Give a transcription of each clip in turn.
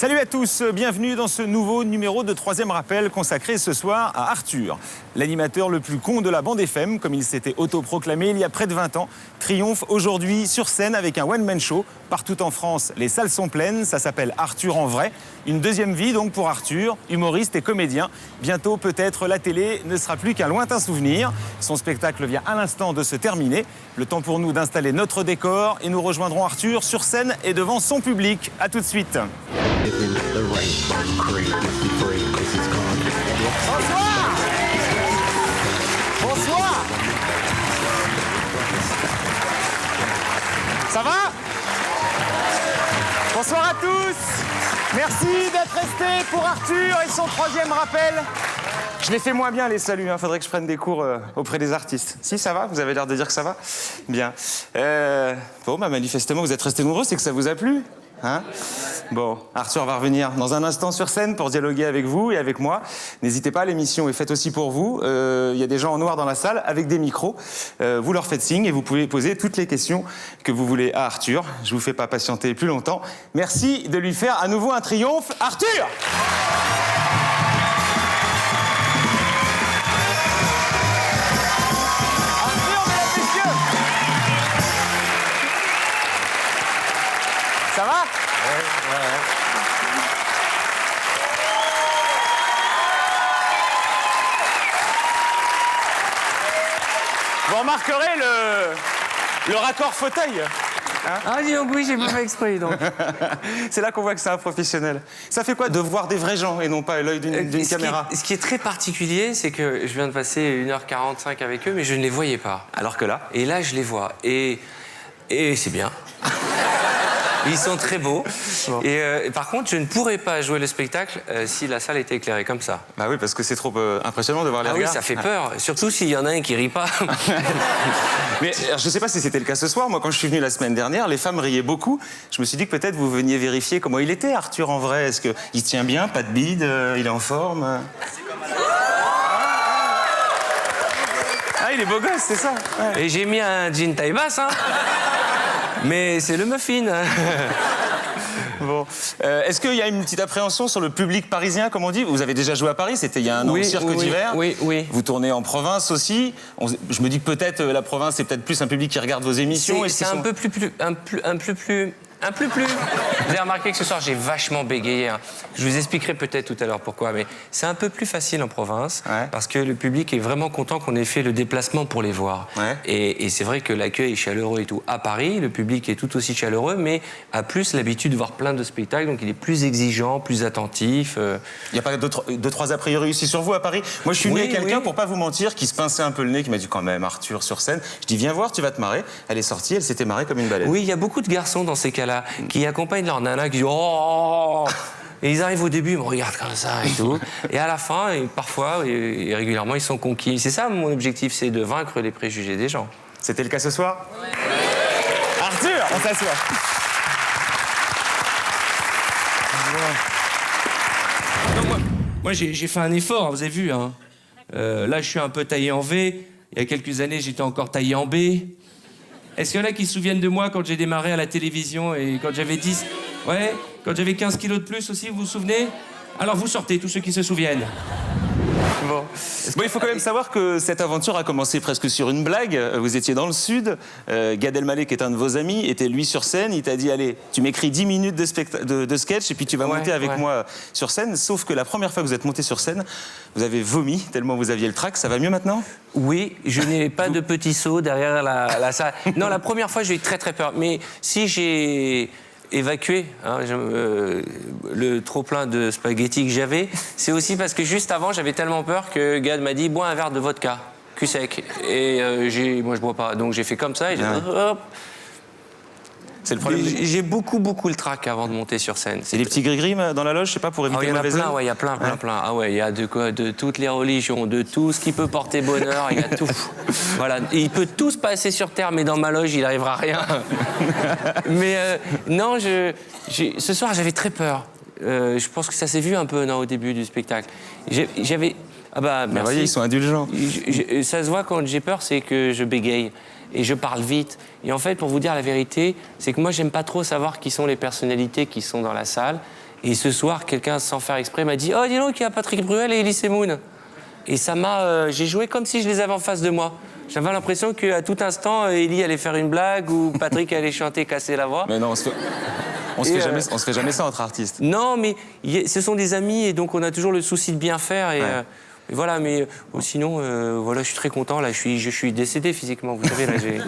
Salut à tous, bienvenue dans ce nouveau numéro de Troisième Rappel consacré ce soir à Arthur. L'animateur le plus con de la bande FM, comme il s'était autoproclamé il y a près de 20 ans, triomphe aujourd'hui sur scène avec un one-man show. Partout en France, les salles sont pleines, ça s'appelle Arthur en vrai. Une deuxième vie donc pour Arthur, humoriste et comédien. Bientôt peut-être la télé ne sera plus qu'un lointain souvenir. Son spectacle vient à l'instant de se terminer. Le temps pour nous d'installer notre décor et nous rejoindrons Arthur sur scène et devant son public. A tout de suite. Bonsoir. Bonsoir. Ça va? Bonsoir à tous. Merci d'être restés pour Arthur et son troisième rappel. Je les fais moins bien les saluts, hein. Faudrait que je prenne des cours auprès des artistes. Si, ça va? Vous avez l'air de dire que ça va? Bien. Bon, bah, manifestement, vous êtes restés nombreux, c'est que ça vous a plu, hein? Bon, Arthur va revenir dans un instant sur scène pour dialoguer avec vous et avec moi. N'hésitez pas, l'émission est faite aussi pour vous. Il y a des gens en noir dans la salle avec des micros. Vous leur faites signe et vous pouvez poser toutes les questions que vous voulez à Arthur. Je vous fais pas patienter plus longtemps. Merci de lui faire à nouveau un triomphe. Arthur! Arthur, mesdames, messieurs! Ça va? Ouais. Vous remarquerez le raccord fauteuil. Hein? Ah, dis donc, oui, j'ai pas fait exprès, donc. C'est là qu'on voit que c'est un professionnel. Ça fait quoi de voir des vrais gens et non pas l'œil d'une caméra? Ce qui est très particulier, c'est que je viens de passer 1h45 avec eux, mais je ne les voyais pas. Alors que là? Et là, je les vois. Et c'est bien. Ils sont très beaux. Bon. Et par contre, je ne pourrais pas jouer le spectacle si la salle était éclairée comme ça. Bah oui, parce que c'est trop impressionnant de voir les regards. Oui, ça fait peur. Surtout s'il y en a un qui rit pas. Mais je sais pas si c'était le cas ce soir. Moi, quand je suis venu la semaine dernière, les femmes riaient beaucoup. Je me suis dit que peut-être vous veniez vérifier comment il était, Arthur, en vrai. Est-ce qu'il tient bien, pas de bide, il est en forme? Ah, il est beau gosse, c'est ça. Ouais. Et j'ai mis un jean taille basse, hein. Mais c'est le muffin. Bon. Est-ce qu'il y a une petite appréhension sur le public parisien, comme on dit? Vous avez déjà joué à Paris, c'était il y a un an au Cirque d'hiver. Oui. Vous tournez en province aussi. Je me dis que peut-être la province, c'est peut-être plus un public qui regarde vos émissions. C'est un peu plus... Vous avez remarqué que ce soir, j'ai vachement bégayé. Hein. Je vous expliquerai peut-être tout à l'heure pourquoi, mais c'est un peu plus facile en province, parce que le public est vraiment content qu'on ait fait le déplacement pour les voir. Ouais. Et c'est vrai que l'accueil est chaleureux et tout. À Paris, le public est tout aussi chaleureux, mais a plus l'habitude de voir plein de spectacles, donc il est plus exigeant, plus attentif. Il n'y a pas deux, trois a priori aussi sur vous à Paris? Moi, je suis venu avec quelqu'un, pour pas vous mentir, qui se pinçait un peu le nez, qui m'a dit quand même, Arthur, sur scène. Je dis, viens voir, tu vas te marrer. Elle est sortie, elle s'était marrée comme une baleine. Oui, il y a beaucoup de garçons dans ces cas-là qui accompagnent leur nana, qui disent oh, et ils arrivent au début, ils me regardent comme ça et tout. Et à la fin, et parfois et régulièrement, ils sont conquis. C'est ça mon objectif, c'est de vaincre les préjugés des gens. C'était le cas ce soir? Arthur, on s'assoit. Moi j'ai fait un effort, vous avez vu. Hein. Là, je suis un peu taillé en V. Il y a quelques années, j'étais encore taillé en B. Est-ce qu'il y en a qui se souviennent de moi quand j'ai démarré à la télévision et quand j'avais 10... Ouais, quand j'avais 15 kilos de plus aussi, vous vous souvenez? Alors vous sortez, tous ceux qui se souviennent. Bon, il faut quand même savoir que cette aventure a commencé presque sur une blague. Vous étiez dans le Sud, Gad Elmaleh, qui est un de vos amis, était lui sur scène. Il t'a dit, allez, tu m'écris 10 minutes de sketch et puis tu vas monter avec moi sur scène. Sauf que la première fois que vous êtes monté sur scène, vous avez vomi tellement vous aviez le trac. Ça va mieux maintenant? Oui, je n'ai pas de petit saut derrière la salle. Non, la première fois, j'ai eu très très peur. Mais si j'ai évacué le trop-plein de spaghettis que j'avais, c'est aussi parce que juste avant, j'avais tellement peur que Gad m'a dit « Bois un verre de vodka, cul sec ». Et moi, je bois pas. Donc j'ai fait comme ça et j'ai hop. C'est le problème. J'ai beaucoup le trac avant de monter sur scène. C'est des petits gris-gris dans la loge, je sais pas, pour éviter le mauvais plein, il y a plein. Ah ouais, il y a de toutes les religions, de tout ce qui peut porter bonheur, il y a tout. Voilà, il peut tout se passer sur Terre, mais dans ma loge, il n'arrivera rien. Mais non, ce soir, j'avais très peur. Je pense que ça s'est vu un peu au début du spectacle. J'avais... Ah bah, merci. Vous voyez, ils sont indulgents. Ça se voit quand j'ai peur, c'est que je bégaye. Et je parle vite. Et en fait, pour vous dire la vérité, c'est que moi, j'aime pas trop savoir qui sont les personnalités qui sont dans la salle. Et ce soir, quelqu'un, sans faire exprès, m'a dit « Oh, dis donc, il y a Patrick Bruel et Elise Moon ». Et ça m'a... j'ai joué comme si je les avais en face de moi. J'avais l'impression qu'à tout instant, Ellie allait faire une blague ou Patrick allait chanter, casser la voix. Mais non, on se fait jamais ça entre artistes. Non, mais ce sont des amis et donc on a toujours le souci de bien faire. Et voilà, mais sinon, voilà, je suis très content. Là, je suis décédé physiquement. Vous savez, là, j'ai...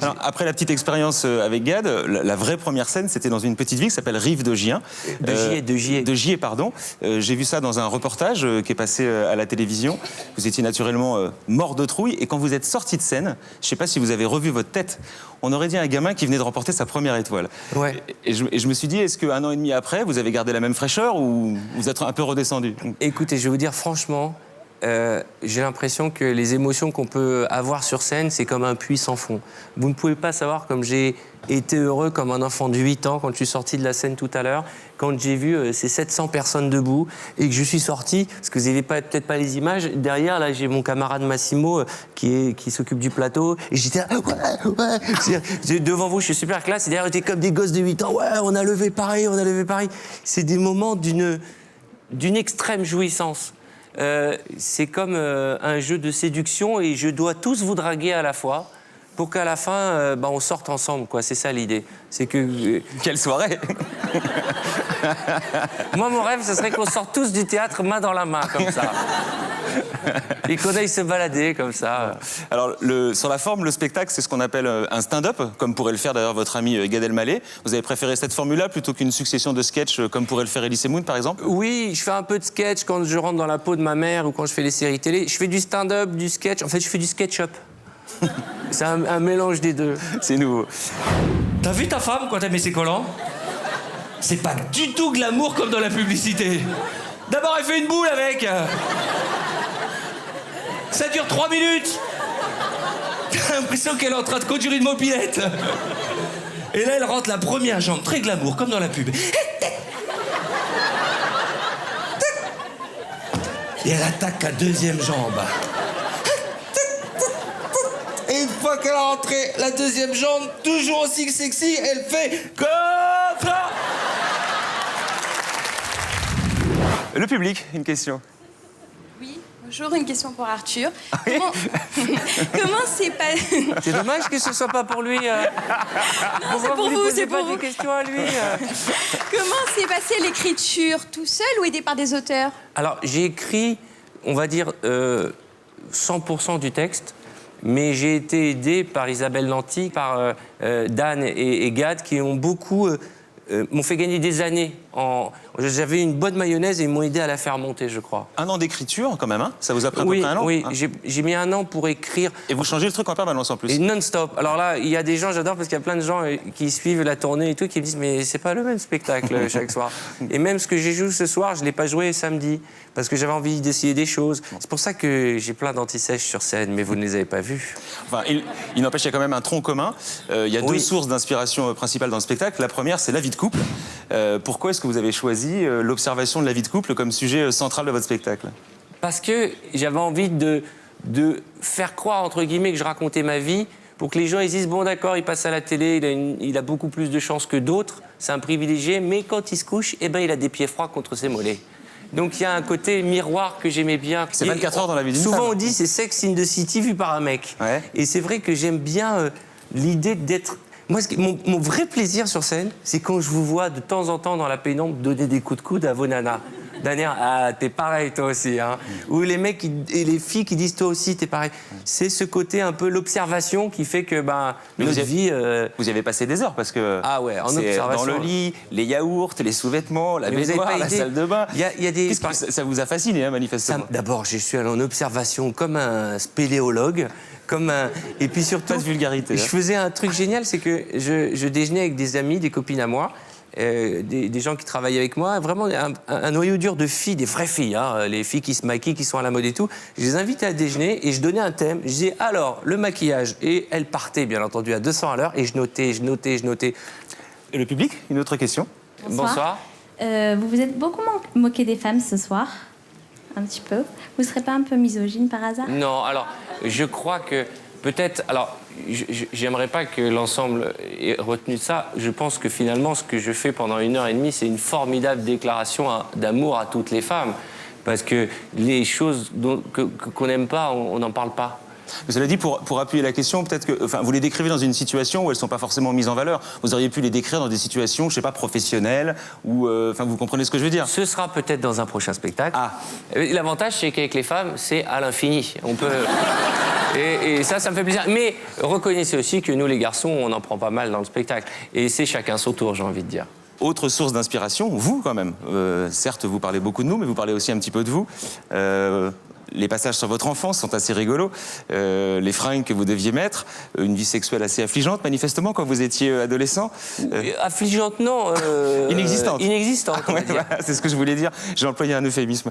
Alors, après la petite expérience avec Gad, la vraie première scène, c'était dans une petite ville qui s'appelle Rive de Gien. De Gier, pardon. J'ai vu ça dans un reportage qui est passé à la télévision. Vous étiez naturellement mort de trouille. Et quand vous êtes sorti de scène, je ne sais pas si vous avez revu votre tête, on aurait dit un gamin qui venait de remporter sa première étoile. Ouais. Et je me suis dit, est-ce qu'un an et demi après, vous avez gardé la même fraîcheur ou vous êtes un peu redescendu? Écoutez, je vais vous dire franchement, j'ai l'impression que les émotions qu'on peut avoir sur scène, c'est comme un puits sans fond. Vous ne pouvez pas savoir comme j'ai été heureux comme un enfant de 8 ans quand je suis sorti de la scène tout à l'heure, quand j'ai vu ces 700 personnes debout et que je suis sorti, parce que vous n'avez peut-être pas les images, derrière, là, j'ai mon camarade Massimo qui s'occupe du plateau, et j'étais là, ouais. Devant vous, je suis super classe, et derrière, j'étais comme des gosses de 8 ans, ouais, on a levé Paris. C'est des moments d'une extrême jouissance. C'est comme un jeu de séduction et je dois tous vous draguer à la fois pour qu'à la fin, on sorte ensemble, quoi. C'est ça l'idée. C'est que... Quelle soirée! Moi, mon rêve, ce serait qu'on sorte tous du théâtre main dans la main, comme ça. Et qu'on aille se balader, comme ça. Alors, sur la forme, le spectacle, c'est ce qu'on appelle un stand-up, comme pourrait le faire d'ailleurs votre ami Gad Elmaleh. Vous avez préféré cette formule-là plutôt qu'une succession de sketchs comme pourrait le faire Elise Moon, par exemple? Oui, je fais un peu de sketch quand je rentre dans la peau de ma mère ou quand je fais les séries télé. Je fais du stand-up, du sketch. En fait, je fais du sketch-up. C'est un mélange des deux. C'est nouveau. T'as vu ta femme quand elle met ses collants? C'est pas du tout glamour comme dans la publicité. D'abord, elle fait une boule avec. Ça dure 3 minutes. T'as l'impression qu'elle est en train de conduire une mopilette. Et là, elle rentre la première jambe, très glamour, comme dans la pub. Et elle attaque la deuxième jambe. Et une fois qu'elle a rentré la deuxième jambe, toujours aussi sexy, elle fait comme ça. Le public, une question. Oui, bonjour, une question pour Arthur. Comment c'est pas... C'est dommage que ce soit pas pour lui. Non, c'est pour vous, c'est pour vous. Des questions à lui. Comment s'est passée l'écriture? Tout seul ou aidé par des auteurs? Alors, j'ai écrit, on va dire, 100% du texte, mais j'ai été aidé par Isabelle Lanty, par Dan et Gad, qui ont beaucoup... m'ont fait gagner des années. J'avais une bonne mayonnaise et ils m'ont aidé à la faire monter, je crois. Un an d'écriture, quand même, hein? Ça vous a pris à peu près un an? Oui, hein? j'ai mis un an pour écrire. Et vous changez le truc en permanence, en plus? Et non-stop. Alors là, il y a des gens, j'adore, parce qu'il y a plein de gens qui suivent la tournée et tout, qui me disent « Mais c'est pas le même spectacle chaque soir. » Et même ce que j'ai joué ce soir, je l'ai pas joué samedi, parce que j'avais envie d'essayer des choses. C'est pour ça que j'ai plein d'antisèches sur scène, mais vous ne les avez pas vus. Enfin, il n'empêche, il y a quand même un tronc commun. Il y a deux sources d'inspiration principales dans le spectacle. La première, c'est la vie de couple. Pourquoi est-ce que vous avez choisi l'observation de la vie de couple comme sujet central de votre spectacle? Parce que j'avais envie de faire croire, entre guillemets, que je racontais ma vie pour que les gens ils disent « Bon, d'accord, il passe à la télé, il a beaucoup plus de chances que d'autres, c'est un privilégié, mais quand il se couche, eh ben, il a des pieds froids contre ses mollets. » Donc il y a un côté miroir que j'aimais bien. C'est 24 heures dans la vie d'une femme. Souvent on dit c'est Sex in the City vu par un mec. Ouais. Et c'est vrai que j'aime bien l'idée d'être... Moi, mon vrai plaisir sur scène, c'est quand je vous vois de temps en temps dans la pénombre donner des coups de coude à vos nanas. D'un air, ah, t'es pareil toi aussi. Hein. Ou les mecs et les filles qui disent toi aussi, t'es pareil. C'est ce côté un peu l'observation qui fait que notre vie... Vous y avez passé des heures parce que ah ouais, en c'est observation. dans le lit, les yaourts, les sous-vêtements, la Mais baignoire, la salle de bain. Il y a des... Qu'est-ce que ça vous a fasciné, hein, manifestement? D'abord, je suis allé en observation comme un spéléologue. Et puis surtout, pas de vulgarité. Je faisais un truc génial, c'est que je déjeunais avec des amis, des copines à moi, des gens qui travaillaient avec moi, vraiment un noyau dur de filles, des vraies filles, hein, les filles qui se maquillent, qui sont à la mode et tout. Je les invitais à déjeuner et je donnais un thème. Je disais alors le maquillage, et elles partaient bien entendu à 200 à l'heure et je notais. Et le public, une autre question. Bonsoir. Vous vous êtes beaucoup moqué des femmes ce soir, un petit peu. Vous ne serez pas un peu misogyne par hasard? Non, alors je crois que peut-être... Alors, j'aimerais pas que l'ensemble ait retenu de ça. Je pense que finalement, ce que je fais pendant 1h30, c'est une formidable déclaration d'amour à toutes les femmes. Parce que les choses qu'on n'aime pas, on n'en parle pas. Mais cela dit, pour appuyer la question, peut-être que, enfin, vous les décrivez dans une situation où elles ne sont pas forcément mises en valeur. Vous auriez pu les décrire dans des situations, je ne sais pas, professionnelles, ou, enfin, vous comprenez ce que je veux dire? Ce sera peut-être dans un prochain spectacle. Ah. L'avantage, c'est qu'avec les femmes, c'est à l'infini. On peut... Et ça me fait plaisir. Mais reconnaissez aussi que nous, les garçons, on en prend pas mal dans le spectacle. Et c'est chacun son tour, j'ai envie de dire. Autre source d'inspiration, vous quand même. Certes, vous parlez beaucoup de nous, mais vous parlez aussi un petit peu de vous. Les passages sur votre enfance sont assez rigolos. Les fringues que vous deviez mettre, une vie sexuelle assez affligeante, manifestement, quand vous étiez adolescent. Affligeante, non. Inexistante. Inexistante, on va Ouais, dire. voilà, c'est ce que je voulais dire. J'ai employé un euphémisme.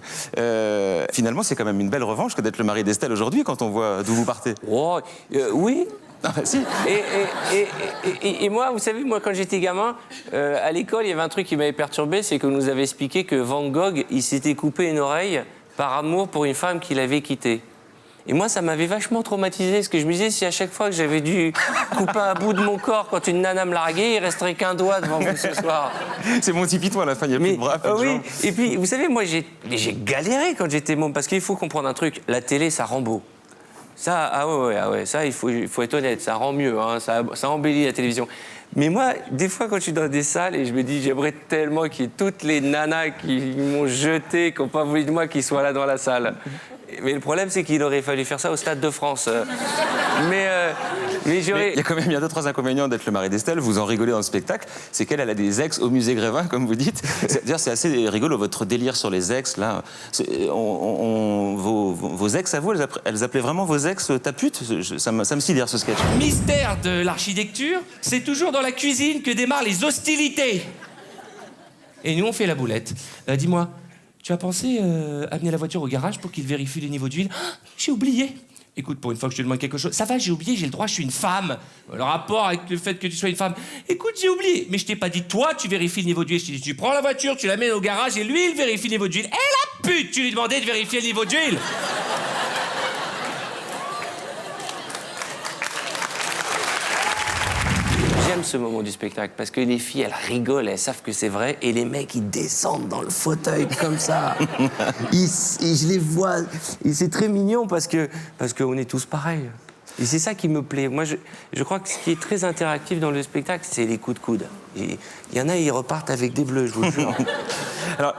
Finalement, c'est quand même une belle revanche que d'être le mari d'Estelle aujourd'hui quand on voit d'où vous partez. Oh, oui. Ah bah si. Et moi, vous savez, moi, quand j'étais gamin, à l'école, il y avait un truc qui m'avait perturbé, c'est qu'on nous avait expliqué que Van Gogh, il s'était coupé une oreille par amour pour une femme qu'il avait quittée. Et moi, ça m'avait vachement traumatisé, parce que je me disais, si à chaque fois que j'avais dû couper un bout de mon corps quand une nana me larguait, il resterait qu'un doigt devant vous ce soir. C'est mon petit pitou à la fin, il n'y a plus de bras, plus de oui, jambes. et puis, vous savez, moi, j'ai galéré quand j'étais môme, parce qu'il faut comprendre un truc, la télé, ça rend beau. Ça, ah ouais, ça, il faut être honnête, ça rend mieux, hein, ça embellit la télévision. Mais moi, des fois, quand je suis dans des salles et je me dis, j'aimerais tellement qu'il y ait toutes les nanas qui m'ont jeté, qui n'ont pas voulu de moi, qui soient là dans la salle. Mais le problème, c'est qu'il aurait fallu faire ça au Stade de France. Mais j'aurais... Il y a quand même 2-3 inconvénients d'être le mari d'Estelle, vous en rigolez dans le spectacle, c'est qu'elle a des ex au musée Grévin, comme vous dites. C'est-à-dire, c'est assez rigolo, votre délire sur les ex, là. Vos ex à vous, elles appelaient vraiment vos ex ta pute? Ça me sidère, ce sketch. Mystère de l'architecture, c'est toujours dans la cuisine que démarrent les hostilités. Et nous, on fait la boulette. Dis-moi, tu as pensé amener la voiture au garage pour qu'il vérifie les niveaux d'huile? Ah, j'ai oublié. Écoute, pour une fois que je te demande quelque chose, ça va, j'ai oublié, j'ai le droit, je suis une femme. Le rapport avec le fait que tu sois une femme. Écoute, j'ai oublié, mais je t'ai pas dit, toi, tu vérifies le niveau d'huile. Je t'ai dit, tu prends la voiture, tu l'amènes au garage et lui, il vérifie le niveau d'huile. Et la pute, tu lui demandais de vérifier le niveau d'huile. J'aime ce moment du spectacle parce que les filles, elles rigolent, elles savent que c'est vrai, et les mecs, ils descendent dans le fauteuil comme ça. Et je les vois, et c'est très mignon parce qu'on est tous pareils. Et c'est ça qui me plaît. Moi, je crois que ce qui est très interactif dans le spectacle, c'est les coups de coude. Et il y en a, ils repartent avec des bleus, je vous le jure. Alors,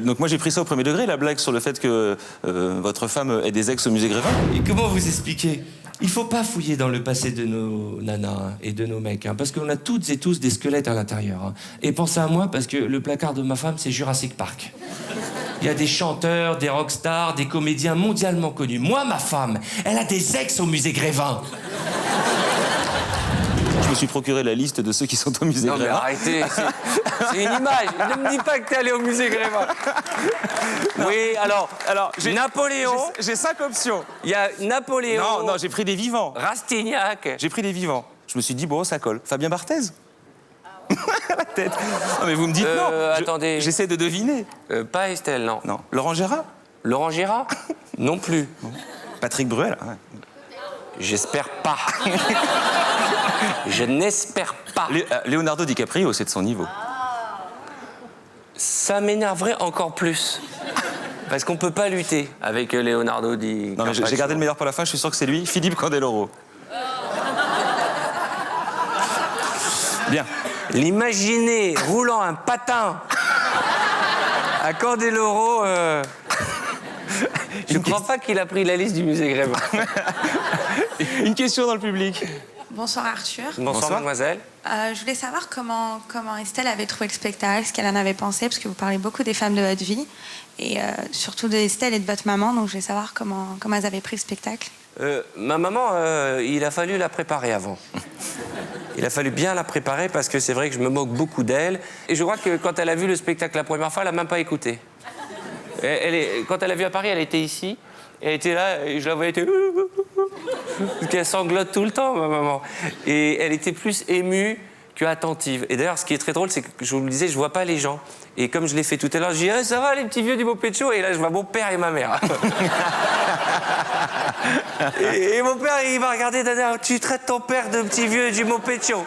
donc moi j'ai pris ça au premier degré, la blague sur le fait que votre femme ait des ex au musée Grévin. Et comment vous expliquer? Il faut pas fouiller dans le passé de nos nanas et de nos mecs, hein, parce qu'on a toutes et tous des squelettes à l'intérieur. Hein. Et pensez à moi, parce que le placard de ma femme, c'est Jurassic Park. Il y a des chanteurs, des rockstars, des comédiens mondialement connus. Moi, ma femme, elle a des ex au musée Grévin. Je me suis procuré la liste de ceux qui sont au musée Non, mais Grévin. arrêtez, c'est une image. Ne me dis pas que t'es allé au musée Grévin. Oui, alors Napoléon. J'ai 5 options. Il y a Napoléon. Non, j'ai pris des vivants. Rastignac. J'ai pris des vivants. Je me suis dit, bon, ça colle. Fabien Barthez. La tête. Non, mais vous me dites non. Attendez. J'essaie de deviner. Pas Estelle, non. Non. Laurent Gérard. Laurent Gérard? Non plus. Patrick Bruel. Ouais. J'espère pas. Je n'espère pas. Leonardo DiCaprio, c'est de son niveau. Ça m'énerverait encore plus. Parce qu'on peut pas lutter avec Leonardo DiCaprio. Non, mais j'ai gardé le meilleur pour la fin, je suis sûr que c'est lui, Philippe Candeloro. Bien. L'imaginer roulant un patin à Candeloro... Je ne crois pas qu'il a pris la liste du musée Grévin. Une question dans le public. Bonsoir Arthur. Bonsoir, mademoiselle. Je voulais savoir comment Estelle avait trouvé le spectacle, ce qu'elle en avait pensé, parce que vous parlez beaucoup des femmes de votre vie, et surtout d'Estelle et de votre maman, donc je voulais savoir comment elles avaient pris le spectacle. Ma maman, il a fallu la préparer avant. Il a fallu bien la préparer parce que c'est vrai que je me moque beaucoup d'elle. Et je crois que quand elle a vu le spectacle la première fois, elle n'a même pas écouté. Quand elle a vu à Paris, elle était ici. Elle était là, et je la voyais, parce qu'elle sanglote tout le temps, ma maman. Et elle était plus émue tu es attentive. Et d'ailleurs, ce qui est très drôle, c'est que je vous le disais, je vois pas les gens. Et comme je l'ai fait tout à l'heure, je dis hey, ça va les petits vieux du Mopetcho. Et là, je vois mon père et ma mère. et mon père, il m'a regardé d'un air, tu traites ton père de petit vieux du Mopetcho.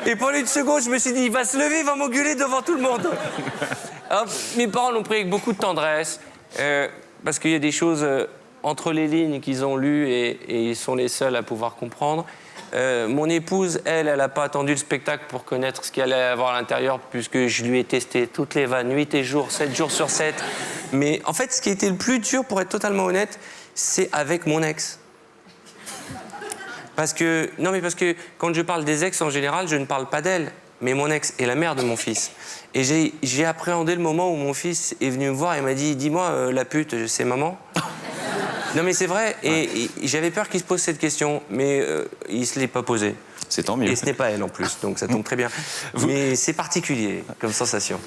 Et pendant une seconde, je me suis dit, il va se lever, il va m'engueuler devant tout le monde. Alors, mes parents l'ont pris avec beaucoup de tendresse, parce qu'il y a des choses entre les lignes qu'ils ont lues et ils sont les seuls à pouvoir comprendre. Mon épouse, elle n'a pas attendu le spectacle pour connaître ce qu'il allait avoir à l'intérieur, puisque je lui ai testé toutes les vannes, nuit et jour, 7 jours sur 7. Mais en fait, ce qui a été le plus dur, pour être totalement honnête, c'est avec mon ex. Parce que quand je parle des ex, en général, je ne parle pas d'elle, mais mon ex est la mère de mon fils. Et j'ai appréhendé le moment où mon fils est venu me voir et m'a dit « Dis-moi, la pute, c'est maman ?» Non mais c'est vrai, et j'avais peur qu'il se pose cette question, mais il ne se l'est pas posée. C'est tant mieux. Et ce n'est pas elle en plus, donc ça tombe très bien. Mais c'est particulier comme sensation.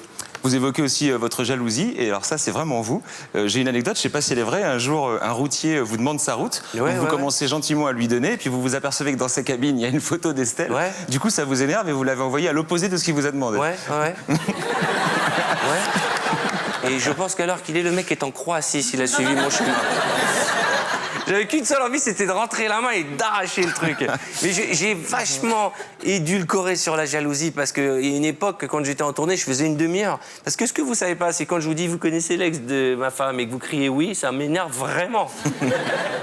Vous évoquez aussi votre jalousie, et alors ça, c'est vraiment vous. J'ai une anecdote, je ne sais pas si elle est vraie. Un jour, un routier vous demande sa route, vous commencez gentiment à lui donner, et puis vous vous apercevez que dans sa cabine, il y a une photo d'Estelle. Ouais. Du coup, ça vous énerve et vous l'avez envoyé à l'opposé de ce qu'il vous a demandé. Ouais. Et je pense qu'à l'heure qu'il est, le mec est en Croatie s'il a suivi mon chemin. J'avais qu'une seule envie, c'était de rentrer la main et d'arracher le truc. Mais j'ai vachement édulcoré sur la jalousie parce qu'il y a une époque, quand j'étais en tournée, je faisais une demi-heure. Parce que ce que vous savez pas, c'est quand je vous dis, vous connaissez l'ex de ma femme et que vous criez oui, ça m'énerve vraiment.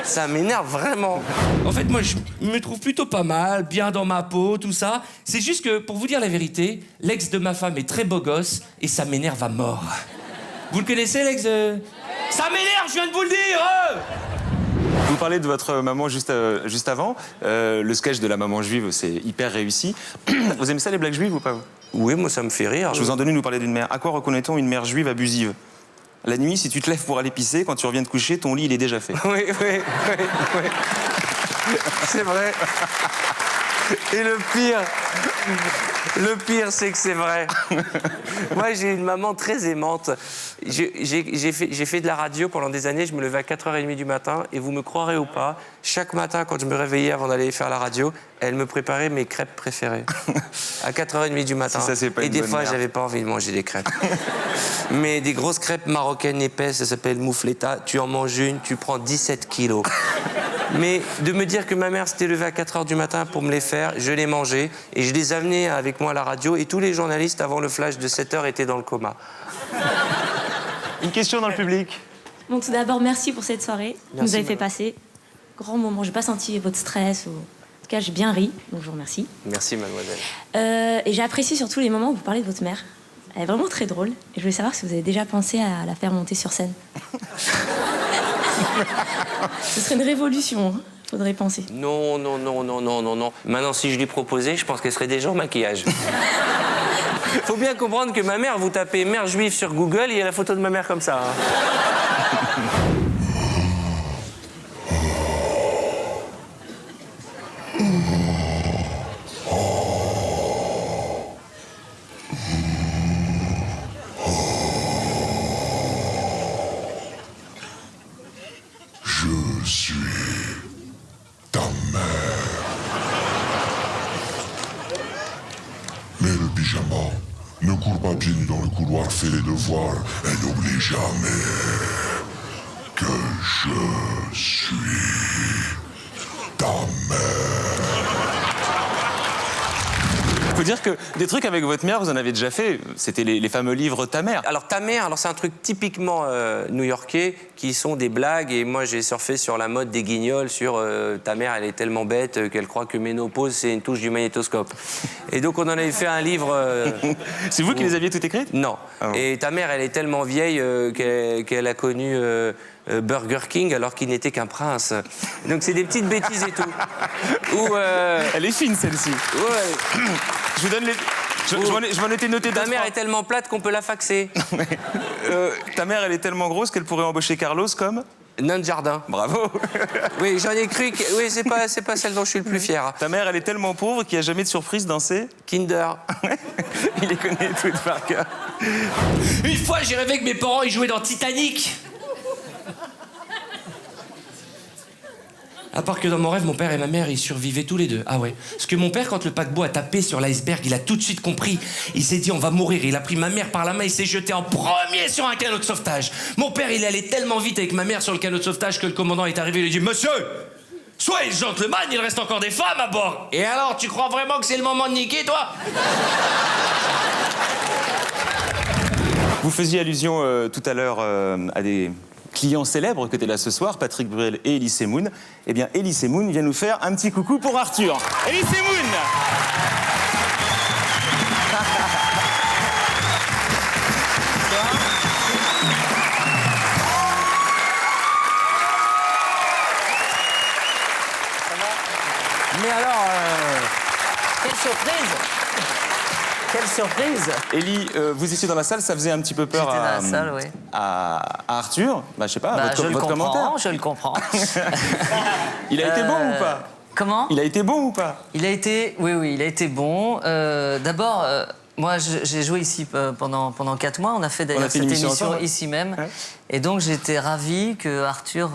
Ça m'énerve vraiment. En fait, moi, je me trouve plutôt pas mal, bien dans ma peau, tout ça. C'est juste que, pour vous dire la vérité, l'ex de ma femme est très beau gosse et ça m'énerve à mort. Vous le connaissez, l'ex de... Ça m'énerve, je viens de vous le dire Vous parlez de votre maman juste avant. Le sketch de la maman juive, c'est hyper réussi. Vous aimez ça, les blagues juives ou pas? Oui, moi, ça me fait rire. Je vous en donne une, nous parler d'une mère. À quoi reconnaît-on une mère juive abusive? La nuit, si tu te lèves pour aller pisser, quand tu reviens de coucher, ton lit, il est déjà fait. Oui. C'est vrai. Et le pire, c'est que c'est vrai. Moi, j'ai une maman très aimante. J'ai fait de la radio pendant des années. Je me levais à 4h30 du matin. Et vous me croirez ou pas, chaque matin, quand je me réveillais avant d'aller faire la radio, elle me préparait mes crêpes préférées. À 4h30 du matin. Ça, c'est pas et une des bonne fois, mère. j'avais pas envie de manger des crêpes. Mais des grosses crêpes marocaines épaisses, ça s'appelle moufletta. Tu en manges une, tu prends 17 kilos. Mais de me dire que ma mère s'était levée à 4h du matin pour me les faire, je les mangeais et je les amenais avec moi à la radio et tous les journalistes avant le flash de 7h étaient dans le coma. Une question dans le public. Bon, tout d'abord, merci pour cette soirée. Vous nous avez fait madame. passer. Grand moment. J'ai pas senti votre stress. En tout cas, j'ai bien ri. Donc, je vous remercie. Merci, mademoiselle. Et j'ai apprécié surtout les moments où vous parlez de votre mère. Elle est vraiment très drôle. Et je voulais savoir si vous avez déjà pensé à la faire monter sur scène. Ce serait une révolution. Hein. Faudrait penser. Non. Maintenant, si je lui proposais, je pense qu'elle serait déjà en maquillage. Faut bien comprendre que ma mère, vous tapez mère juive sur Google, il y a la photo de ma mère comme ça. Hein. Je suis ta mère. Mets le pyjama, ne cours pas pieds nus dans le couloir, fais les devoirs et n'oublie jamais que je suis ta mère. Faut dire que des trucs avec votre mère, vous en avez déjà fait. C'était les fameux livres Ta mère. Alors ta mère, c'est un truc typiquement new-yorkais qui sont des blagues et moi j'ai surfé sur la mode des guignols sur ta mère elle est tellement bête qu'elle croit que ménopause c'est une touche du magnétoscope. Et donc on en avait fait un livre. C'est vous qui les aviez toutes écrites? Non. Ah bon. Et ta mère elle est tellement vieille qu'elle a connu Burger King alors qu'il n'était qu'un prince. Donc c'est des petites bêtises et tout. Ou Elle est fine, celle-ci. ouais, Je vous donne les... Je m'en étais noté ta deux, mère trois. est tellement plate qu'on peut la faxer. Ta mère, elle est tellement grosse qu'elle pourrait embaucher Carlos comme... Nain de jardin. Bravo. Oui, j'en ai cru que... Oui, c'est pas celle dont je suis le plus fier. Ta mère, elle est tellement pauvre qu'il n'y a jamais de surprise dans ses... Kinder. Il les connaît toutes par cœur. Une fois, j'ai rêvé que mes parents ils jouaient dans Titanic. À part que dans mon rêve, mon père et ma mère, ils survivaient tous les deux. Ah ouais. Parce que mon père, quand le paquebot a tapé sur l'iceberg, il a tout de suite compris. Il s'est dit, on va mourir. Il a pris ma mère par la main, il s'est jeté en premier sur un canot de sauvetage. Mon père, il allait tellement vite avec ma mère sur le canot de sauvetage que le commandant est arrivé et lui dit, monsieur, soyez gentleman, il reste encore des femmes à bord. Et alors, tu crois vraiment que c'est le moment de niquer, toi? Vous faisiez allusion tout à l'heure à des clients célèbres que tu es là ce soir, Patrick Bruel et Elie Semoun. Eh bien, Elie Semoun vient nous faire un petit coucou pour Arthur. Elie Semoun! Mais alors, quelle surprise! Quelle surprise! Elie, vous étiez dans la salle, ça faisait un petit peu peur J'étais dans la salle, oui. à Arthur. Bah, je sais pas, votre commentaire. Je le comprends. Il a été bon ou pas? Comment? Il a été bon ou pas? Il a été, oui, il a été bon. D'abord, moi, j'ai joué ici pendant 4 mois. On a fait d'ailleurs cette émission ensemble, ici même. Ouais. Et donc, j'étais ravi que Arthur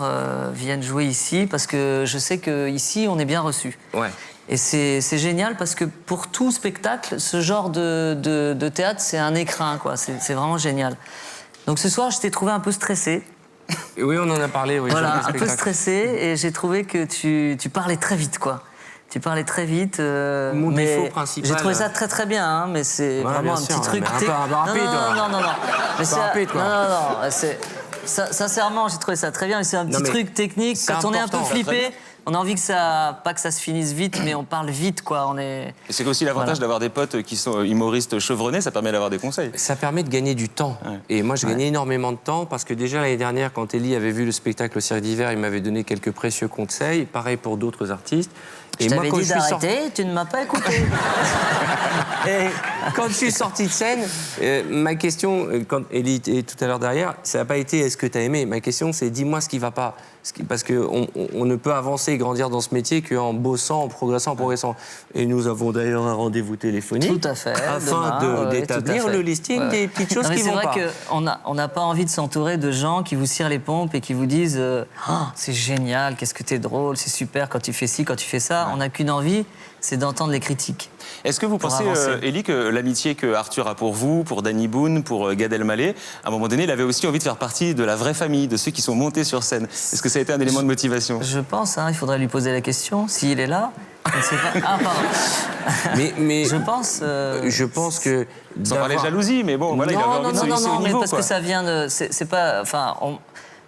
vienne jouer ici parce que je sais qu'ici, on est bien reçu. Ouais. Et c'est génial parce que pour tout spectacle, ce genre de théâtre, c'est un écrin, quoi. C'est vraiment génial. Donc ce soir, je t'ai trouvé un peu stressé. Oui, on en a parlé. Oui, Voilà, un peu stressé, et j'ai trouvé que tu parlais très vite, quoi. Tu parlais très vite. Mon défaut principal. J'ai trouvé ça très très bien, hein, mais c'est Ouais, vraiment bien un sûr, petit truc. mais un peu rapide, non. Mais c'est rapide, quoi. Non, sincèrement, j'ai trouvé ça très bien. Mais c'est un petit truc technique. c'est Quand on est un peu important. flippé, on a envie que ça, pas que ça se finisse vite, mais on parle vite, quoi. Et c'est aussi l'avantage d'avoir des potes qui sont humoristes chevronnés, ça permet d'avoir des conseils. Ça permet de gagner du temps. Ouais. Et moi, j'ai gagné énormément de temps parce que déjà l'année dernière, quand Elie avait vu le spectacle au Cirque d'hiver, il m'avait donné quelques précieux conseils. Pareil pour d'autres artistes. Je t'avais dit d'arrêter, tu ne m'as pas écouté. Et quand je suis sorti de scène, ma question, quand Elie était tout à l'heure derrière, ça n'a pas été est-ce que tu as aimé. Ma question, c'est dis-moi ce qui ne va pas. Parce qu'on ne peut avancer et grandir dans ce métier qu'en bossant, en progressant, en progressant. Et nous avons d'ailleurs un rendez-vous téléphonique. Tout à fait. Afin d'établir le listing des petites choses qui vont pas. C'est vrai qu'on n'a pas envie de s'entourer de gens qui vous cirent les pompes et qui vous disent c'est génial, qu'est-ce que t'es drôle, c'est super quand tu fais ci, quand tu fais ça. On n'a qu'une envie, c'est d'entendre les critiques. Est-ce que vous pensez, Elie, que l'amitié que Arthur a pour vous, pour Danny Boone, pour Gad Elmaleh, à un moment donné, il avait aussi envie de faire partie de la vraie famille, de ceux qui sont montés sur scène? Est-ce que ça a été un élément de motivation? Je pense, il faudrait lui poser la question, s'il est là. Je ne sais pas. Ah, pardon. Mais je pense que... Sans parler jalousie, mais bon, voilà, il avait envie de se hisser au niveau, parce que ça vient de... C'est pas... Enfin,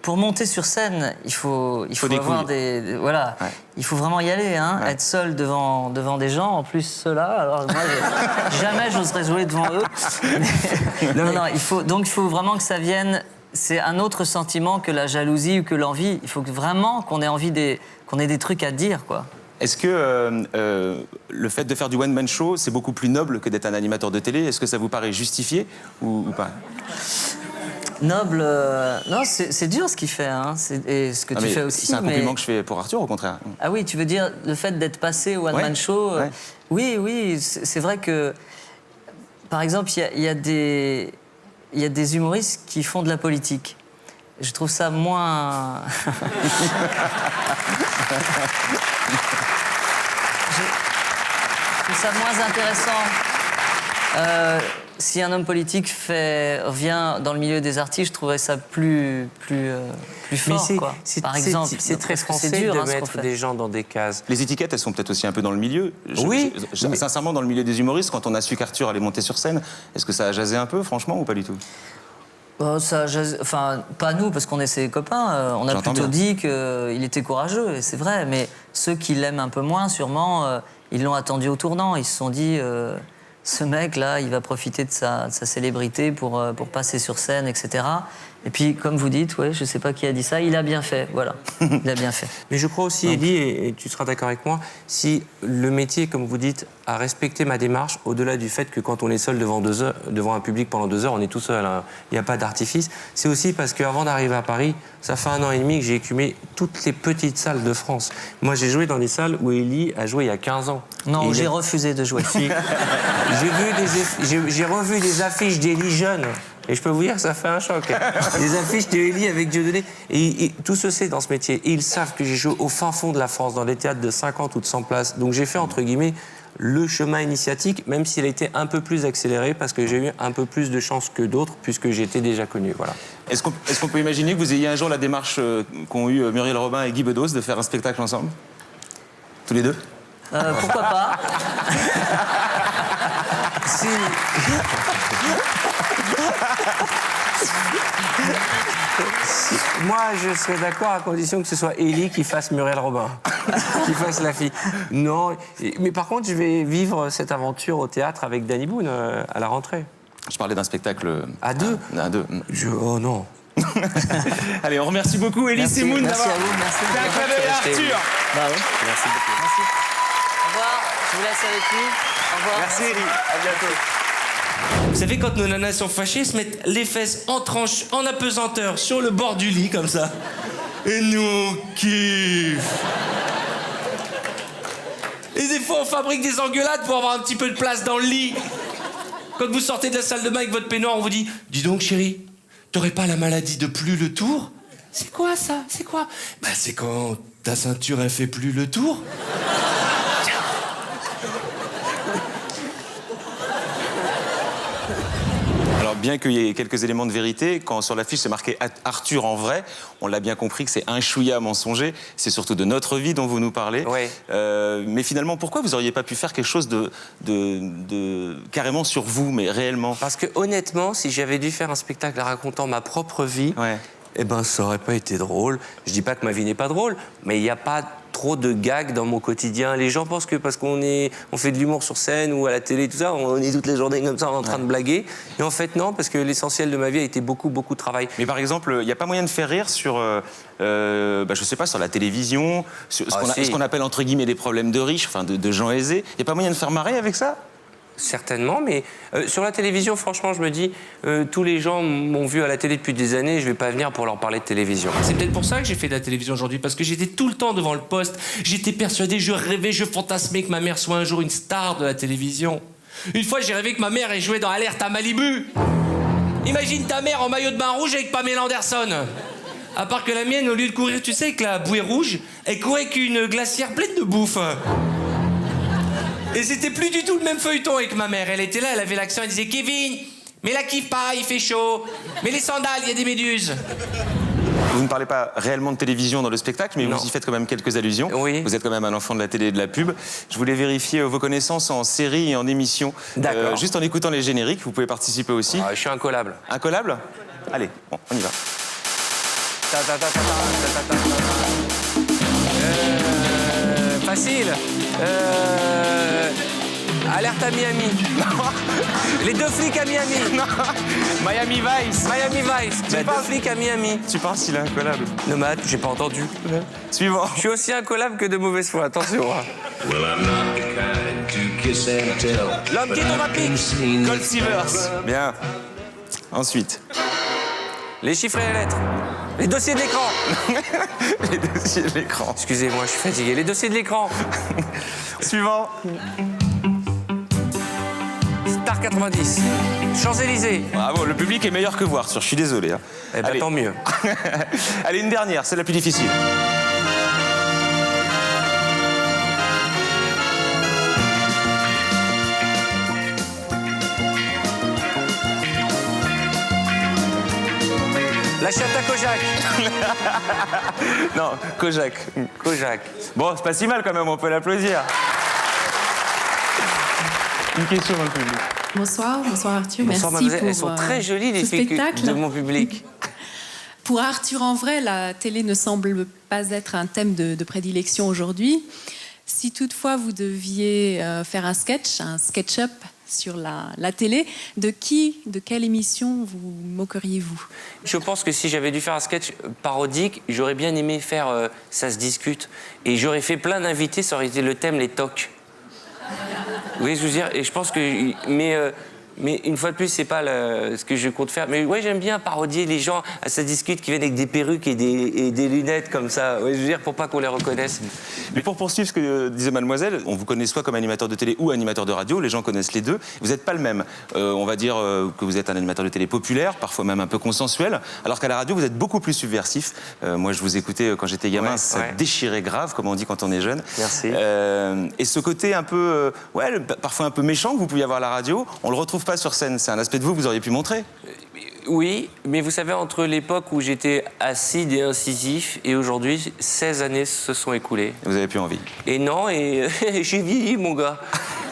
pour monter sur scène, il faut avoir voilà, ouais. Il faut vraiment y aller, hein, ouais. Être seul devant des gens, en plus ceux-là. Alors moi, jamais j'oserais jouer devant eux. Non, il faut vraiment que ça vienne. C'est un autre sentiment que la jalousie ou que l'envie. Il faut vraiment qu'on ait qu'on ait des trucs à dire, quoi. Est-ce que le fait de faire du one-man show, c'est beaucoup plus noble que d'être un animateur de télé? Est-ce que ça vous paraît justifié ou pas? Noble, non, c'est dur ce qu'il fait, hein. Et ce que tu fais aussi. C'est un compliment que je fais pour Arthur, au contraire. Ah oui, tu veux dire le fait d'être passé au one-man show. Ouais. Oui, c'est vrai que, par exemple, il y a des humoristes qui font de la politique. Je trouve ça moins. Je trouve ça moins intéressant. Si un homme politique revient dans le milieu des artistes, je trouverais ça plus fort, quoi. Par exemple, c'est très français dur, de mettre des gens dans des cases. Les étiquettes, elles sont peut-être aussi un peu dans le milieu. Oui. Sincèrement, dans le milieu des humoristes, quand on a su qu'Arthur allait monter sur scène, est-ce que ça a jasé un peu, franchement, ou pas du tout? Enfin, pas nous, parce qu'on est ses copains. On a plutôt dit qu'il était courageux, et c'est vrai. Mais ceux qui l'aiment un peu moins, sûrement, ils l'ont attendu au tournant. Ils se sont dit... ce mec-là, il va profiter de sa célébrité pour passer sur scène, etc. Et puis, comme vous dites, je ne sais pas qui a dit ça, il a bien fait, voilà. Il a bien fait. Mais je crois aussi, Elie, et tu seras d'accord avec moi, si le métier, comme vous dites, a respecté ma démarche, au-delà du fait que quand on est seul devant un public pendant 2 heures, on est tout seul, hein, il n'y a pas d'artifice, c'est aussi parce qu'avant d'arriver à Paris, ça fait 1 an et demi que j'ai écumé toutes les petites salles de France. Moi, j'ai joué dans des salles où Elie a joué il y a 15 ans. Non, j'ai refusé de jouer. J'ai revu des affiches d'Elie jeune. Et je peux vous dire que ça fait un choc. Les affiches de Élie avec Dieudonné. Et tout se sait dans ce métier. Et ils savent que j'ai joué au fin fond de la France, dans des théâtres de 50 ou de 100 places. Donc j'ai fait, entre guillemets, le chemin initiatique, même s'il a été un peu plus accéléré, parce que j'ai eu un peu plus de chance que d'autres, puisque j'étais déjà connu. Voilà. Est-ce qu'on peut imaginer que vous ayez un jour la démarche qu'ont eu Muriel Robin et Guy Bedos de faire un spectacle ensemble? Tous les deux? Pourquoi pas? Si. Moi, je serais d'accord à condition que ce soit Élie qui fasse Muriel Robin, qui fasse la fille. Non, mais par contre, je vais vivre cette aventure au théâtre avec Danny Boone à la rentrée. Je parlais d'un spectacle... À deux? À deux. Oh non. Allez, on remercie beaucoup Elie Semoun Merci d'avoir à vous, merci. fait un clin d'œil à Arthur. Bah oui. Merci beaucoup. Merci. Au revoir, je vous laisse avec lui. Au revoir. Merci Elie, à bientôt. Vous savez, quand nos nanas sont fâchées, se mettent les fesses en tranche, en apesanteur, sur le bord du lit, comme ça. Et nous, on kiffe. Et des fois, on fabrique des engueulades pour avoir un petit peu de place dans le lit. Quand vous sortez de la salle de bain avec votre peignoir, on vous dit « Dis donc, chérie, t'aurais pas la maladie de plus le tour ?» C'est quoi, ça? C'est quoi? Bah, c'est quand ta ceinture, elle fait plus le tour. Alors, bien qu'il y ait quelques éléments de vérité, quand sur l'affiche c'est marqué Arthur en vrai, on l'a bien compris que c'est un chouïa mensonger. C'est surtout de notre vie dont vous nous parlez. Oui. Mais finalement, pourquoi vous n'auriez pas pu faire quelque chose de carrément sur vous, mais réellement? Parce que honnêtement, si j'avais dû faire un spectacle racontant ma propre vie, Ouais. eh ben, ça aurait pas été drôle. Je dis pas que ma vie n'est pas drôle, mais il n'y a pas trop de gags dans mon quotidien. Les gens pensent que parce qu'on fait de l'humour sur scène ou à la télé, tout ça, on est toutes les journées comme ça en train de blaguer. Et en fait, non, parce que l'essentiel de ma vie a été beaucoup, beaucoup de travail. Mais par exemple, il n'y a pas moyen de faire rire sur, je sais pas, sur la télévision, sur ce qu'on appelle entre guillemets des problèmes de riches, enfin de gens aisés. Il n'y a pas moyen de faire marrer avec ça? Certainement, mais sur la télévision, franchement, je me dis, tous les gens m'ont vu à la télé depuis des années, je vais pas venir pour leur parler de télévision. C'est peut-être pour ça que j'ai fait de la télévision aujourd'hui, parce que j'étais tout le temps devant le poste. J'étais persuadé, je rêvais, je fantasmais que ma mère soit un jour une star de la télévision. Une fois, j'ai rêvé que ma mère ait joué dans Alerte à Malibu. Imagine ta mère en maillot de bain rouge avec Pamela Anderson. À part que la mienne, au lieu de courir, tu sais, avec la bouée rouge, elle courait avec une glacière pleine de bouffe. Et c'était plus du tout le même feuilleton avec ma mère. Elle était là, elle avait l'accent, elle disait « Kevin, mais la kiffe pas, il fait chaud. Mais les sandales, il y a des méduses. » Vous ne parlez pas réellement de télévision dans le spectacle, mais Non. vous y faites quand même quelques allusions. Oui. Vous êtes quand même un enfant de la télé et de la pub. Je voulais vérifier vos connaissances en série et en émission. D'accord. Juste en écoutant les génériques, vous pouvez participer aussi. Je suis incollable. Incollable? Allez, bon, on y va. Facile. Alerte à Miami. Les deux flics à Miami. Miami Vice. Miami Vice. Les deux flics à Miami. Tu penses qu'il est incollable? Non, mais j'ai pas entendu. Suivant. Je suis aussi incollable que de mauvaise foi, attention. L'homme qui tombe à pic. Cold Silvers. Bien. Ensuite. Les chiffres et les lettres. Les dossiers de l'écran. Les dossiers de l'écran. Excusez-moi, je suis fatigué. Les dossiers de l'écran. Suivant. Star 90. Champs-Élysées. Bravo, le public est meilleur que vous, Arthur. Je suis désolé. Hein. Eh ben, Allez. tant mieux. Allez, une dernière, c'est la plus difficile. La chatte à Kojak. Non, Kojak. Kojak. Bon, c'est pas si mal quand même, on peut l'applaudir. Une question dans le public. Bonsoir Arthur, Bonsoir, merci mademoiselle. pour Elles sont très jolies, les ce filles spectacle. de mon public. Pour Arthur en vrai, la télé ne semble pas être un thème de prédilection aujourd'hui. Si toutefois vous deviez faire un sketch-up sur la télé, de quelle émission vous moqueriez-vous? Je pense que si j'avais dû faire un sketch parodique, j'aurais bien aimé faire Ça se discute. Et j'aurais fait plein d'invités, ça aurait été le thème, les tocs. Vous voyez ce que je veux dire? Et je pense que... Mais Mais une fois de plus, c'est pas ce que je compte faire. Mais ouais, j'aime bien parodier les gens. Ça discute qui viennent avec des perruques et des lunettes comme ça. Ouais, je veux dire, pour pas qu'on les reconnaisse. Mais pour poursuivre ce que disait mademoiselle, on vous connaît soit comme animateur de télé ou animateur de radio, les gens connaissent les deux. Vous n'êtes pas le même. On va dire que vous êtes un animateur de télé populaire, parfois même un peu consensuel, alors qu'à la radio, vous êtes beaucoup plus subversif. Moi, je vous écoutais quand j'étais gamin, ça déchirait grave, comme on dit quand on est jeune. Merci. Et ce côté un peu, parfois un peu méchant que vous pouviez avoir à la radio, on le retrouve pas sur scène. C'est un aspect de vous que vous auriez pu montrer. Oui, mais vous savez, entre l'époque où j'étais acide et incisif et aujourd'hui, 16 années se sont écoulées. Vous avez plus envie. Et non, et j'ai vieilli, mon gars.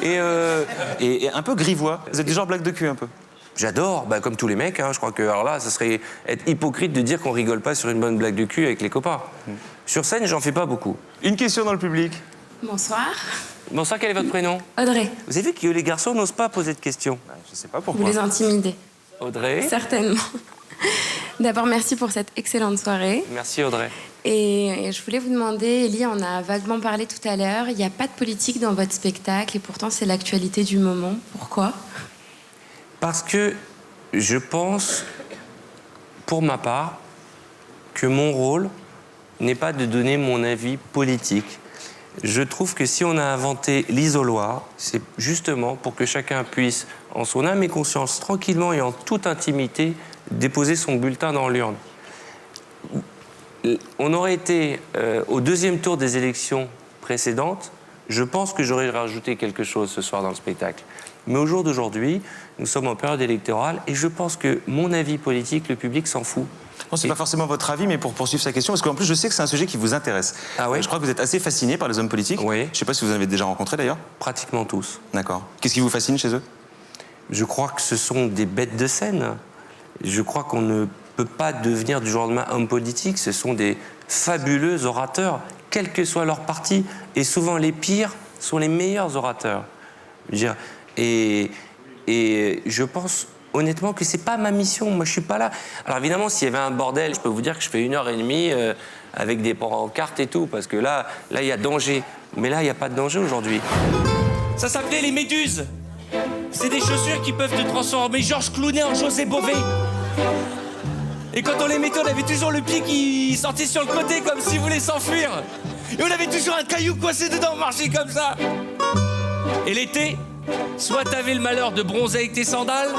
Et un peu grivois. Vous êtes du genre blague de cul un peu. J'adore, comme tous les mecs. Je crois que alors là, ça serait être hypocrite de dire qu'on rigole pas sur une bonne blague de cul avec les copains. Sur scène, j'en fais pas beaucoup. Une question dans le public. Bonsoir. Bonsoir, quel est votre prénom? Audrey. Vous avez vu que les garçons n'osent pas poser de questions. Je sais pas Vous pourquoi. les intimidez. Audrey. Certainement. D'abord, merci pour cette excellente soirée. Merci Audrey. Et je voulais vous demander, Elie en a vaguement parlé tout à l'heure, il n'y a pas de politique dans votre spectacle et pourtant c'est l'actualité du moment. Pourquoi? Parce que je pense, pour ma part, que mon rôle n'est pas de donner mon avis politique. Je trouve que si on a inventé l'isoloir, c'est justement pour que chacun puisse, en son âme et conscience, tranquillement et en toute intimité, déposer son bulletin dans l'urne. On aurait été au deuxième tour des élections précédentes, je pense que j'aurais rajouté quelque chose ce soir dans le spectacle. Mais au jour d'aujourd'hui, nous sommes en période électorale et je pense que mon avis politique, le public s'en fout. Non, c'est pas forcément votre avis, mais pour poursuivre sa question, parce qu'en plus, je sais que c'est un sujet qui vous intéresse. Ah ouais? Je crois que vous êtes assez fasciné par les hommes politiques. Oui. Je sais pas si vous en avez déjà rencontré d'ailleurs. Pratiquement tous. D'accord. Qu'est-ce qui vous fascine chez eux? Je crois que ce sont des bêtes de scène. Je crois qu'on ne peut pas devenir du jour au lendemain homme politique. Ce sont des fabuleux orateurs, quel que soit leur parti. Et souvent, les pires sont les meilleurs orateurs. Je veux dire, et je pense honnêtement que c'est pas ma mission. Moi, je suis pas là. Alors évidemment, s'il y avait un bordel, je peux vous dire que je fais 1h30 avec des pancartes et tout, parce que là, il y a danger. Mais là, il n'y a pas de danger aujourd'hui. Ça s'appelait les méduses. C'est des chaussures qui peuvent te transformer Georges Clooney en José Bové. Et quand on les mettait, on avait toujours le pied qui sortait sur le côté comme s'il voulait s'enfuir. Et on avait toujours un caillou coincé dedans, on marchait comme ça. Et l'été, soit t'avais le malheur de bronzer avec tes sandales,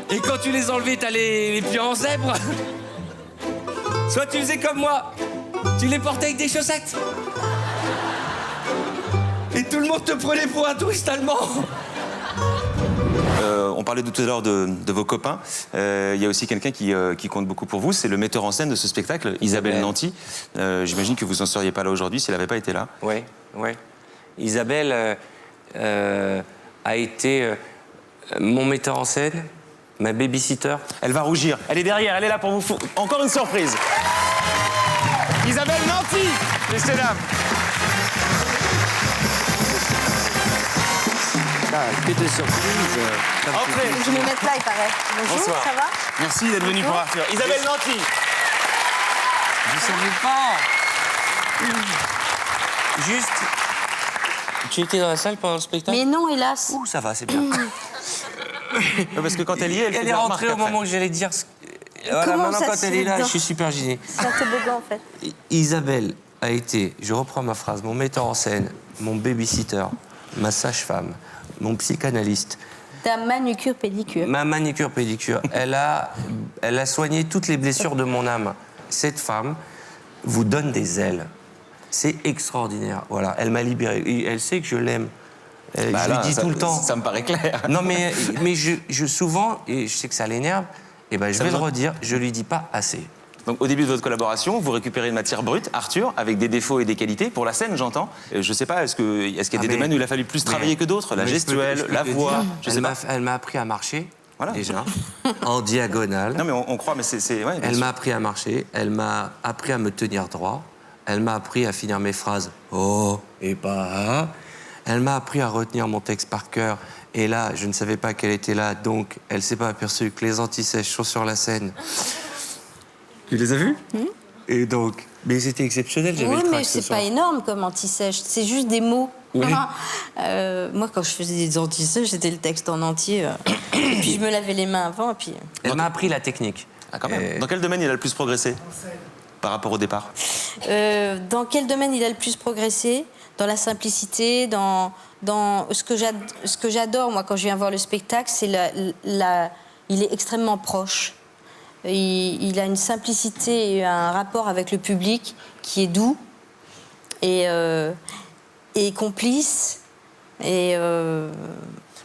et quand tu les enlevais, t'as les pieds en zèbre. Soit tu faisais comme moi, tu les portais avec des chaussettes. Et tout le monde te prenait pour un touriste allemand. On parlait tout à l'heure de vos copains. Il y a aussi quelqu'un qui compte beaucoup pour vous, c'est le metteur en scène de ce spectacle, Isabelle Nanty. J'imagine que vous n'en seriez pas là aujourd'hui si elle n'avait pas été là. Oui. Isabelle a été mon metteur en scène, ma babysitter. Elle va rougir. Elle est derrière, elle est là pour vous. Encore une surprise. Isabelle Nanty, messieurs, dames. Que de surprise. Entrez. Je vais me mettre là, il paraît. Bonjour, Bonsoir. ça va? Merci d'être venu pour Arthur. Isabelle Nanty. Je savais pas. Juste, tu étais dans la salle pendant le spectacle? Mais non, hélas. Ouh, ça va, c'est bien. Parce que quand elle y est, Elle est rentrée au moment où j'allais dire. Voilà, Comment maintenant, ça quand se elle fait est là, dedans? je suis super gêné. C'est un toboggan, en fait. Isabelle a été, je reprends ma phrase, mon metteur en scène, mon babysitter, ma sage-femme, mon psychanalyste. Ta manucure pédicure. Ma manicure pédicure. Elle a soigné toutes les blessures de mon âme. Cette femme vous donne des ailes. C'est extraordinaire. Voilà, elle m'a libéré. Et elle sait que je l'aime. Je lui dis tout le temps. Ça me paraît clair. Non, mais je souvent, et je sais que ça l'énerve, et ben je vais le redire, je lui dis pas assez. Donc, au début de votre collaboration, vous récupérez une matière brute, Arthur, avec des défauts et des qualités. Pour la scène, j'entends. Je sais pas, est-ce qu'il y a des domaines où il a fallu plus travailler que d'autres? La gestuelle, la voix, je sais pas. Elle m'a appris à marcher, Voilà. déjà, en diagonale. Non, mais on croit, mais c'est ouais, bien Elle sûr. m'a appris à marcher, elle m'a appris à me tenir droit, elle m'a appris à finir mes phrases « oh » et pas « ah ». Elle m'a appris à retenir mon texte par cœur. Et là, je ne savais pas qu'elle était là, donc elle s'est pas aperçue que les antisèches sont sur la scène. Tu les as vus? Et donc, Mais c'était exceptionnel, j'avais Oui, le trac mais ce c'est soir. pas énorme comme anti-sèche. C'est juste des mots. Oui. Moi, quand je faisais des anti-sèches, c'était le texte en entier. Et puis je me lavais les mains avant. Et puis... Elle m'a appris la technique. Ah, quand même. Dans quel domaine il a le plus progressé par rapport au départ? Dans quel domaine il a le plus progressé? Dans la simplicité, dans ce que j'adore, moi, quand je viens voir le spectacle, c'est il est extrêmement proche. Il a une simplicité et un rapport avec le public qui est doux et complice. Mais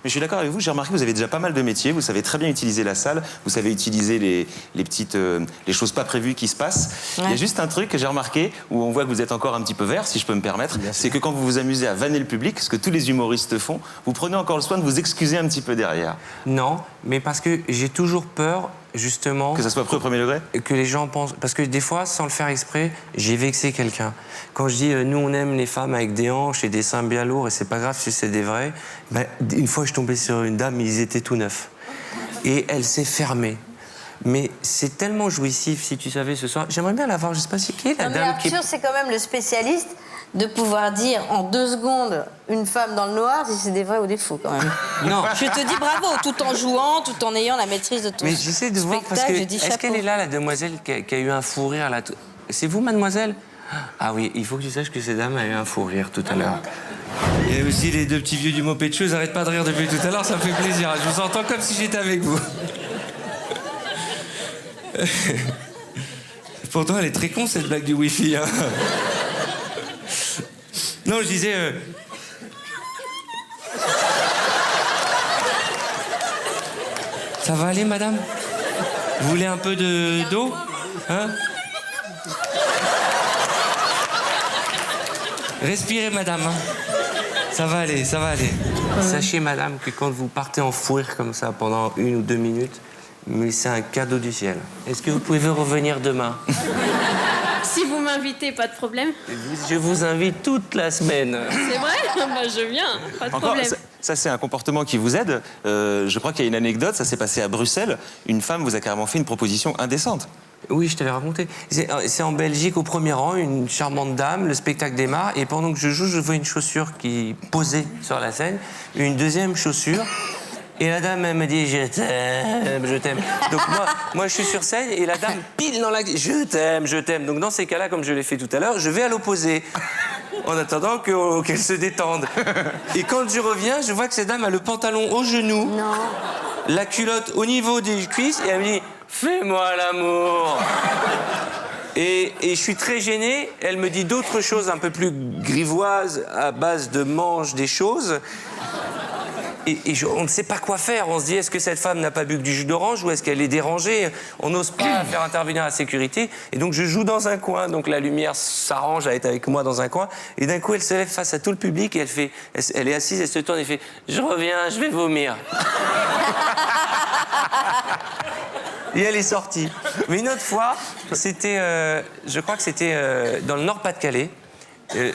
je suis d'accord avec vous, j'ai remarqué que vous avez déjà pas mal de métiers, vous savez très bien utiliser la salle, vous savez utiliser les petites les choses pas prévues qui se passent. Ouais. Il y a juste un truc que j'ai remarqué, où on voit que vous êtes encore un petit peu vert, si je peux me permettre, c'est que quand vous vous amusez à vanner le public, ce que tous les humoristes font, vous prenez encore le soin de vous excuser un petit peu derrière. Non, mais parce que j'ai toujours peur, justement... Que ça soit pris au premier degré? Que les gens pensent... Parce que des fois, sans le faire exprès, j'ai vexé quelqu'un. Quand je dis nous, on aime les femmes avec des hanches et des seins bien lourds, et c'est pas grave si c'est des vrais, ben, une fois, je tombais sur une dame, ils étaient tout neufs. Et elle s'est fermée. Mais c'est tellement jouissif, si tu savais ce soir. J'aimerais bien la voir, je sais pas si qui est la Non, mais dame qui... Arthur, c'est quand même le spécialiste de pouvoir dire en 2 secondes une femme dans le noir si c'est des vrais ou des faux, quand même. Non. Je te dis bravo, tout en jouant, tout en ayant la maîtrise de ton Mais j'essaie de voir, parce que... spectacle, je dis Est-ce chapeau. qu'elle est là, la demoiselle qui a eu un fou rire là? C'est vous, mademoiselle? Ah oui, il faut que tu saches que cette dame a eu un fou rire tout à l'heure. Et aussi les deux petits vieux du Mopetcheux, ils arrêtent pas de rire depuis tout à l'heure, ça me fait plaisir. Je vous entends comme si j'étais avec vous. Pourtant, elle est très con, cette blague du Wi-Fi. Hein. Non, je disais... Ça va aller, madame? Vous voulez un peu d'eau? Hein? Respirez, madame. Hein. Ça va aller, ça va aller. Sachez, madame, que quand vous partez en fou rire comme ça pendant 1 ou 2 minutes, mais c'est un cadeau du ciel. Est-ce que vous pouvez revenir demain? Si vous m'invitez, pas de problème. Je vous invite toute la semaine. C'est vrai? Bah, je viens, pas de Encore, problème. ça c'est un comportement qui vous aide. Je crois qu'il y a une anecdote, ça s'est passé à Bruxelles. Une femme vous a carrément fait une proposition indécente. Oui, je t'avais raconté. C'est en Belgique, au premier rang, une charmante dame, le spectacle démarre, et pendant que je joue, je vois une chaussure qui posait sur la scène, une deuxième chaussure, et la dame, elle me dit « Je t'aime, je t'aime ». Donc moi, je suis sur scène, et la dame pile dans la... « Je t'aime, je t'aime ». Donc dans ces cas-là, comme je l'ai fait tout à l'heure, je vais à l'opposé, en attendant qu'elle se détende. Et quand je reviens, je vois que cette dame a le pantalon au genou, la culotte au niveau des cuisses, et elle me dit « Fais-moi l'amour ». Et je suis très gêné. Elle me dit d'autres choses un peu plus grivoises à base de mange des choses. Et on ne sait pas quoi faire. On se dit, est-ce que cette femme n'a pas bu que du jus d'orange ou est-ce qu'elle est dérangée? On n'ose pas faire intervenir la sécurité. Et donc, je joue dans un coin. Donc, la lumière s'arrange à être avec moi dans un coin. Et d'un coup, elle se lève face à tout le public et elle est assise, elle se tourne et fait « Je reviens, je vais vomir ». Et elle est sortie. Mais une autre fois, c'était, je crois que c'était dans le Nord-Pas-de-Calais.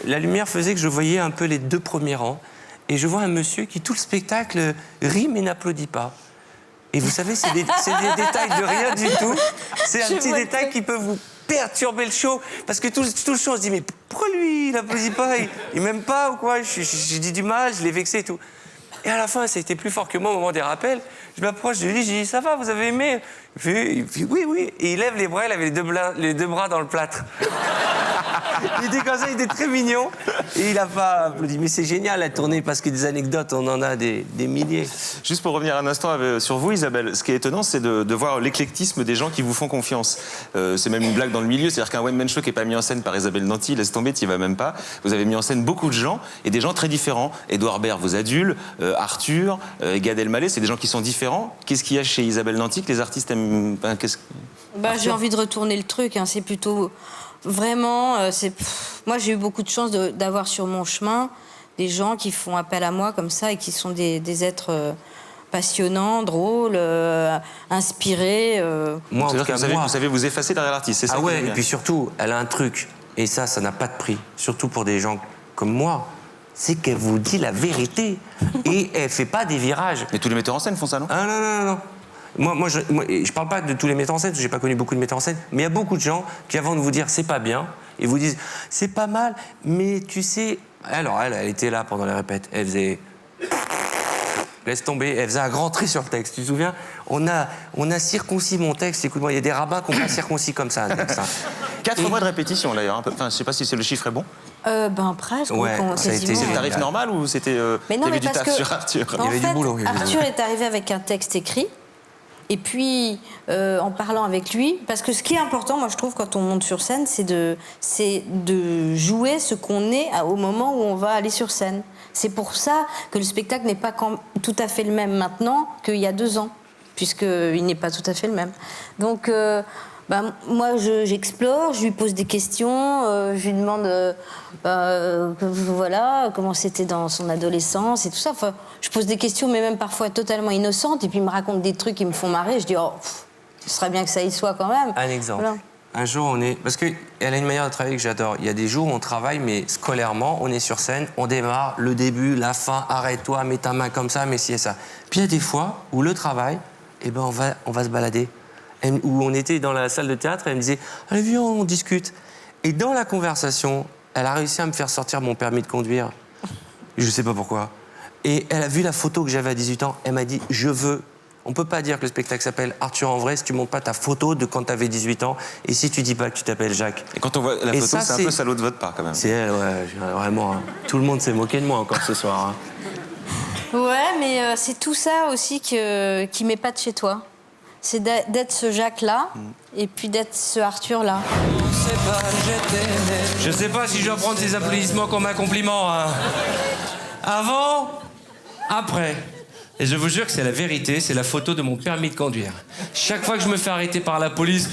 La lumière faisait que je voyais un peu les 2 premiers rangs. Et je vois un monsieur qui, tout le spectacle, rit mais n'applaudit pas. Et vous savez, c'est des détails de rien du tout. C'est un petit détail qui peut vous perturber le show. Parce que tout le show, on se dit, mais pourquoi lui, il n'applaudit pas? Il m'aime pas ou quoi? J'ai dit du mal, je l'ai vexé et tout. Et à la fin, ça a été plus fort que moi au moment des rappels. Je m'approche de lui, je dis, ça va, vous avez aimé? Il fait oui, oui. Et il lève les bras, il avait les deux bras dans le plâtre. Il était comme ça, il était très mignon. Et il n'a pas applaudi. Mais c'est génial la tournée parce que des anecdotes, on en a des milliers. Juste pour revenir un instant sur vous, Isabelle, ce qui est étonnant, c'est de voir l'éclectisme des gens qui vous font confiance. C'est même une blague dans le milieu, c'est-à-dire qu'un one-man show qui n'est pas mis en scène par Isabelle Nanty, laisse tomber, tu n'y vas même pas. Vous avez mis en scène beaucoup de gens, et des gens très différents. Édouard Baird, vos adultes, Arthur, Gad Elmaleh, c'est des gens qui sont différents. Qu'est-ce qu'il y a chez Isabelle Nanty que les artistes aiment? J'ai envie de retourner le truc, hein. C'est plutôt... Vraiment, moi j'ai eu beaucoup de chance d'avoir sur mon chemin des gens qui font appel à moi comme ça et qui sont des êtres passionnants, drôles, inspirés. Moi, en tout cas, vous savez vous effacer derrière l'artiste, c'est ça? Ah ouais, et puis surtout, elle a un truc, et ça n'a pas de prix, surtout pour des gens comme moi, c'est qu'elle vous dit la vérité et elle fait pas des virages. Mais tous les metteurs en scène font ça, non? Ah non. Moi, je parle pas de tous les metteurs en scène, parce que j'ai pas connu beaucoup de metteurs en scène, mais il y a beaucoup de gens qui, avant de vous dire c'est pas bien, Ils vous disent, c'est pas mal, mais tu sais... Alors, elle était là pendant les répètes. Elle faisait... Laisse tomber. Elle faisait un grand trait sur le texte. Tu te souviens? On a circoncis mon texte. Écoute-moi, il y a des rabbins qui ont pas circoncis comme ça un texte. 4 mois de répétition, d'ailleurs. Enfin, je sais pas si le chiffre est bon. Presque. Ouais, ça a été... C'est le tarif normal ou c'était... Mais non, il y avait du parce taf que, sur Arthur? En fait, Arthur est arrivé avec un texte écrit. Et puis, en parlant avec lui, parce que ce qui est important, moi je trouve, quand on monte sur scène, c'est de jouer ce qu'on est au moment où on va aller sur scène. C'est pour ça que le spectacle n'est pas tout à fait le même maintenant qu'il y a 2 ans, puisqu'il n'est pas tout à fait le même. Donc, moi, j'explore, je lui pose des questions, je lui demande voilà, comment c'était dans son adolescence et tout ça. Enfin, je pose des questions, mais même parfois totalement innocentes, et puis il me raconte des trucs qui me font marrer. Je dis, ce serait bien que ça y soit quand même. Un exemple. Voilà. Un jour, on est... Parce qu'elle a une manière de travailler que j'adore. Il y a des jours où on travaille, mais scolairement, on est sur scène, on démarre, le début, la fin, arrête-toi, mets ta main comme ça, mets ci et ça. Puis il y a des fois où le travail, on va se balader. Où on était dans la salle de théâtre, elle me disait « Allez, viens, on discute ». Et dans la conversation, elle a réussi à me faire sortir mon permis de conduire. Je sais pas pourquoi. Et elle a vu la photo que j'avais à 18 ans. Elle m'a dit « Je veux ». On peut pas dire que le spectacle s'appelle Arthur en vrai si tu montres pas ta photo de quand tu avais 18 ans et si tu dis pas que tu t'appelles Jacques. Et quand on voit la photo, c'est un peu salaud de votre part quand même. C'est elle, ouais, vraiment. Hein. Tout le monde s'est moqué de moi encore ce soir. Hein. Ouais, mais c'est tout ça aussi qui m'épate chez toi. C'est d'être ce Jacques-là et puis d'être ce Arthur-là. Je sais pas si je dois prendre ces applaudissements comme un compliment. Hein. Avant, après. Et je vous jure que c'est la vérité, c'est la photo de mon permis de conduire. Chaque fois que je me fais arrêter par la police...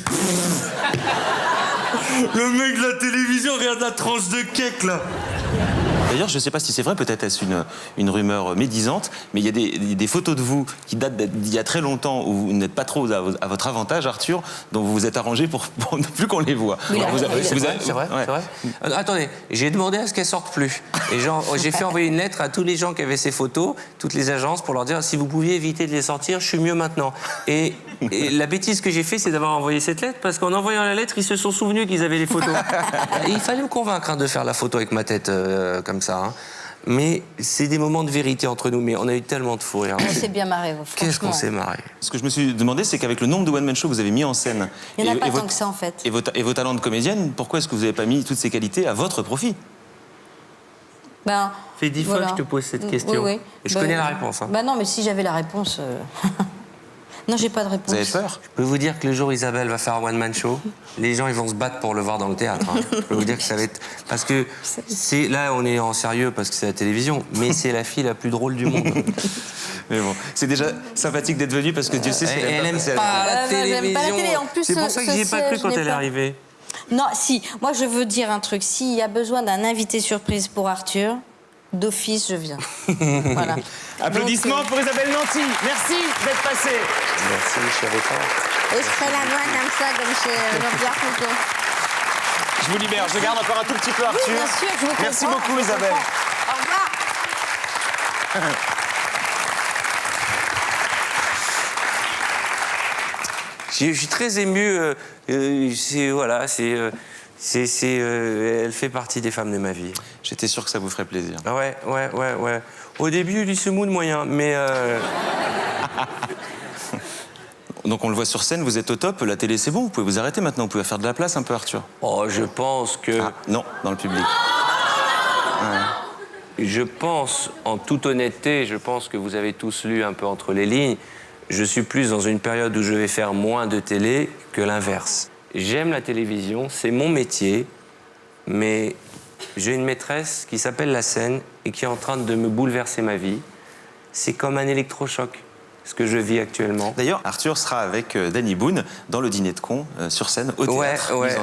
Le mec de la télévision regarde la tranche de cake, là. D'ailleurs, je ne sais pas si c'est vrai, peut-être est-ce une rumeur médisante, mais il y a des photos de vous qui datent d'il y a très longtemps où vous n'êtes pas trop à votre avantage, Arthur, dont vous vous êtes arrangé pour ne plus qu'on les voit. C'est vrai. Attendez, j'ai demandé à ce qu'elles sortent plus. Et j'ai fait envoyer une lettre à tous les gens qui avaient ces photos, toutes les agences, pour leur dire si vous pouviez éviter de les sortir, je suis mieux maintenant. Et la bêtise que j'ai fait, c'est d'avoir envoyé cette lettre, parce qu'en envoyant la lettre, ils se sont souvenus qu'ils avaient les photos. Et il fallait me convaincre de faire la photo avec ma tête comme ça. Hein. Mais c'est des moments de vérité entre nous. Mais on a eu tellement de fou rire. On s'est bien marré, franchement. Qu'est-ce qu'on s'est marré. Ce que je me suis demandé, c'est qu'avec le nombre de one-man show que vous avez mis en scène... Il n'y en a pas tant que ça, en fait. Et vos talents de comédienne, pourquoi est-ce que vous n'avez pas mis toutes ces qualités à votre profit? Fait 10 fois que je te pose cette question. Oui. Et je connais la réponse. Hein. Non, mais si j'avais la réponse... Non, j'ai pas de réponse. Vous avez peur? Je peux vous dire que le jour où Isabelle va faire un one-man show, les gens ils vont se battre pour le voir dans le théâtre. Hein. Je peux vous dire que ça va être... Parce que là, on est en sérieux parce que c'est la télévision, mais c'est la fille la plus drôle du monde. Mais bon, c'est déjà sympathique d'être venue parce que Dieu sait si elle aime pas la télévision. En plus, c'est pour ça que j'y ai pas cru quand elle est arrivée. Non, si. Moi, je veux dire un truc. S'il y a besoin d'un invité surprise pour Arthur, d'office, je viens. Voilà. Applaudissements pour Isabelle Nanty. Merci d'être passée. Merci, je savais pas. Et je ferai la voix comme ça, comme chez Jean-Pierre Foucault. Je vous libère. Je garde encore un tout petit peu Arthur. Oui, bien sûr, je vous comprends. Merci beaucoup, Isabelle. Au revoir. Je suis très ému. Elle fait partie des femmes de ma vie. J'étais sûr que ça vous ferait plaisir. Ouais. Au début, du semoun moyen, mais... Donc on le voit sur scène, vous êtes au top, la télé c'est bon, vous pouvez vous arrêter maintenant, vous pouvez faire de la place un peu, Arthur. Oh, je pense que... Ah, non, dans le public. Je pense, en toute honnêteté, je pense que vous avez tous lu un peu entre les lignes, je suis plus dans une période où je vais faire moins de télé que l'inverse. J'aime la télévision, c'est mon métier, mais j'ai une maîtresse qui s'appelle la scène et qui est en train de me bouleverser ma vie. C'est comme un électrochoc, ce que je vis actuellement. D'ailleurs, Arthur sera avec Danny Boone dans le dîner de cons, sur scène, au théâtre. Ouais.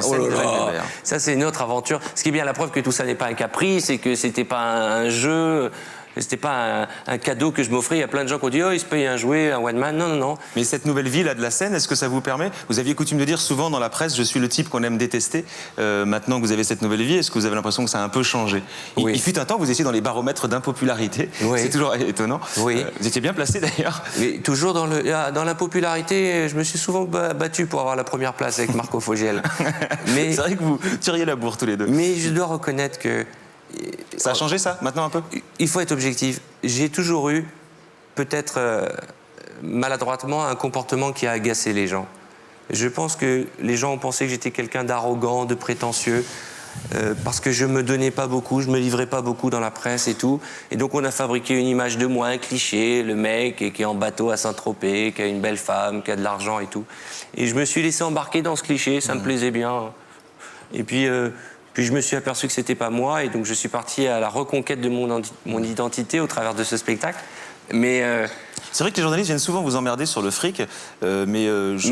Ça, c'est une autre aventure. Ce qui est bien la preuve que tout ça n'est pas un caprice et que c'était pas un jeu. C'était pas un cadeau que je m'offrais. Il y a plein de gens qui ont dit oh, il se paye un jouet, un one man. Non, non, non. Mais cette nouvelle vie là de la scène, est-ce que ça vous permet? Vous aviez coutume de dire souvent dans la presse, je suis le type qu'on aime détester. Maintenant que vous avez cette nouvelle vie, est-ce que vous avez l'impression que ça a un peu changé? Oui. Il fut un temps, vous étiez dans les baromètres d'impopularité. Oui. C'est toujours étonnant. Oui. Vous étiez bien placé d'ailleurs. Mais toujours dans l'impopularité, je me suis souvent battu pour avoir la première place avec Marco Fogiel. Mais c'est vrai que vous tiriez la bourre tous les deux. Mais je dois reconnaître que ça a changé ça maintenant un peu. Il faut être objectif. J'ai toujours eu, peut-être maladroitement, un comportement qui a agacé les gens. Je pense que les gens ont pensé que j'étais quelqu'un d'arrogant, de prétentieux, parce que je me donnais pas beaucoup, je me livrais pas beaucoup dans la presse et tout. Et donc on a fabriqué une image de moi, un cliché, le mec qui est en bateau à Saint-Tropez, qui a une belle femme, qui a de l'argent et tout. Et je me suis laissé embarquer dans ce cliché, ça me plaisait bien. Et puis je me suis aperçu que c'était pas moi, et donc je suis parti à la reconquête de mon identité au travers de ce spectacle. Mais c'est vrai que les journalistes viennent souvent vous emmerder sur le fric, mais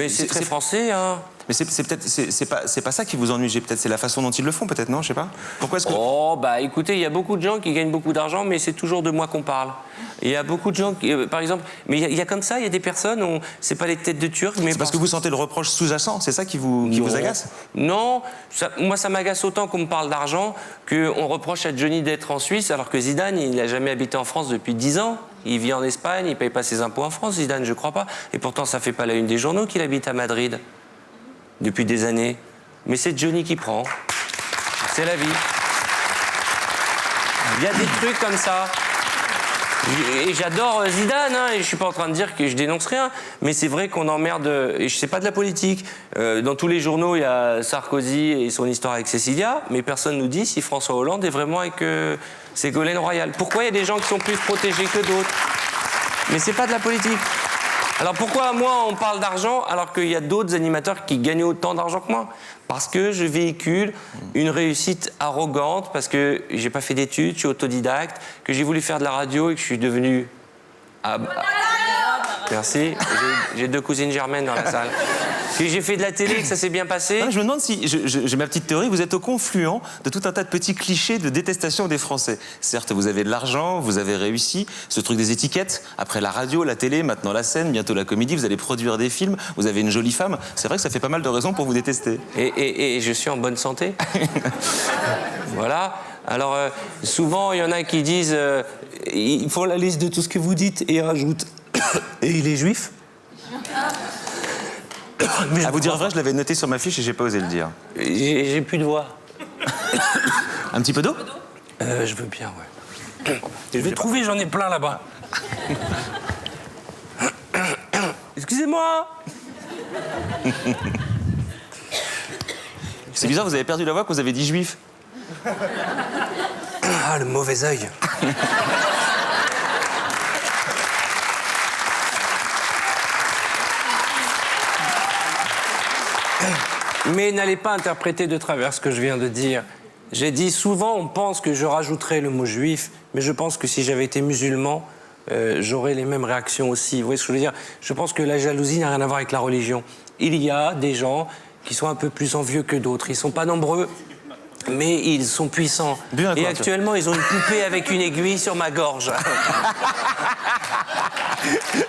c'est très français, hein. Mais c'est peut-être c'est pas ça qui vous ennuie, peut-être c'est la façon dont ils le font, peut-être non, je sais pas. Pourquoi est-ce que Oh bah écoutez, il y a beaucoup de gens qui gagnent beaucoup d'argent, mais c'est toujours de moi qu'on parle. Il y a beaucoup de gens qui, par exemple, mais il y a comme ça, il y a des personnes, c'est pas les têtes de Turcs, mais c'est parce que vous sentez le reproche sous-jacent, c'est ça qui vous agace? Non, moi ça m'agace autant qu'on me parle d'argent qu'on reproche à Johnny d'être en Suisse, alors que Zidane, il n'a jamais habité en France depuis 10 ans. Il vit en Espagne, il paye pas ses impôts en France, Zidane, je crois pas. Et pourtant, ça fait pas la une des journaux qu'il habite à Madrid depuis des années. Mais c'est Johnny qui prend. C'est la vie. Il y a des trucs comme ça. Et j'adore Zidane, hein, et je suis pas en train de dire que je dénonce rien, mais c'est vrai qu'on emmerde, et je sais pas de la politique. Dans tous les journaux, il y a Sarkozy et son histoire avec Cécilia, mais personne nous dit si François Hollande est vraiment avec Ségolène Royal. Pourquoi il y a des gens qui sont plus protégés que d'autres? Mais c'est pas de la politique. Alors pourquoi moi on parle d'argent alors qu'il y a d'autres animateurs qui gagnent autant d'argent que moi? Parce que je véhicule une réussite arrogante, parce que j'ai pas fait d'études, je suis autodidacte, que j'ai voulu faire de la radio et que je suis devenu... Merci, j'ai 2 cousines germaines dans la salle. Que j'ai fait de la télé, que ça s'est bien passé. Je me demande si, j'ai ma petite théorie, vous êtes au confluent de tout un tas de petits clichés de détestation des Français. Certes, vous avez de l'argent, vous avez réussi, ce truc des étiquettes, après la radio, la télé, maintenant la scène, bientôt la comédie, vous allez produire des films, vous avez une jolie femme. C'est vrai que ça fait pas mal de raisons pour vous détester. Et je suis en bonne santé. Voilà. Alors, souvent, il y en a qui disent ils font la liste de tout ce que vous dites et rajoutent et il est juif. Mais à vous dire vrai, je l'avais noté sur ma fiche et j'ai pas osé le dire. J'ai plus de voix. Un petit peu d'eau? Je veux bien, ouais. Je vais trouver, j'en ai plein là-bas. Excusez-moi. C'est bizarre, vous avez perdu la voix quand vous avez dit juif. Ah, le mauvais œil. Mais n'allez pas interpréter de travers ce que je viens de dire. J'ai dit souvent, on pense que je rajouterais le mot juif, mais je pense que si j'avais été musulman, j'aurais les mêmes réactions aussi. Vous voyez ce que je veux dire? Je pense que la jalousie n'a rien à voir avec la religion. Il y a des gens qui sont un peu plus envieux que d'autres. Ils ne sont pas nombreux, mais ils sont puissants. Et actuellement, ils ont une poupée avec une aiguille sur ma gorge.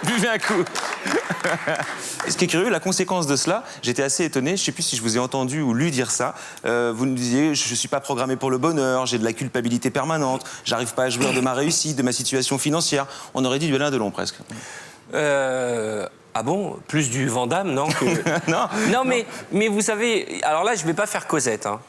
Buvez un coup. Ce qui est curieux, la conséquence de cela, j'étais assez étonné, je ne sais plus si je vous ai entendu ou lu dire ça, vous nous disiez, je ne suis pas programmé pour le bonheur, j'ai de la culpabilité permanente, j'arrive pas à jouir de ma réussite, de ma situation financière. On aurait dit du Alain Delon presque. Ah bon? Plus du Van Damme, non que... Non, mais vous savez, alors là, je ne vais pas faire Cosette, hein.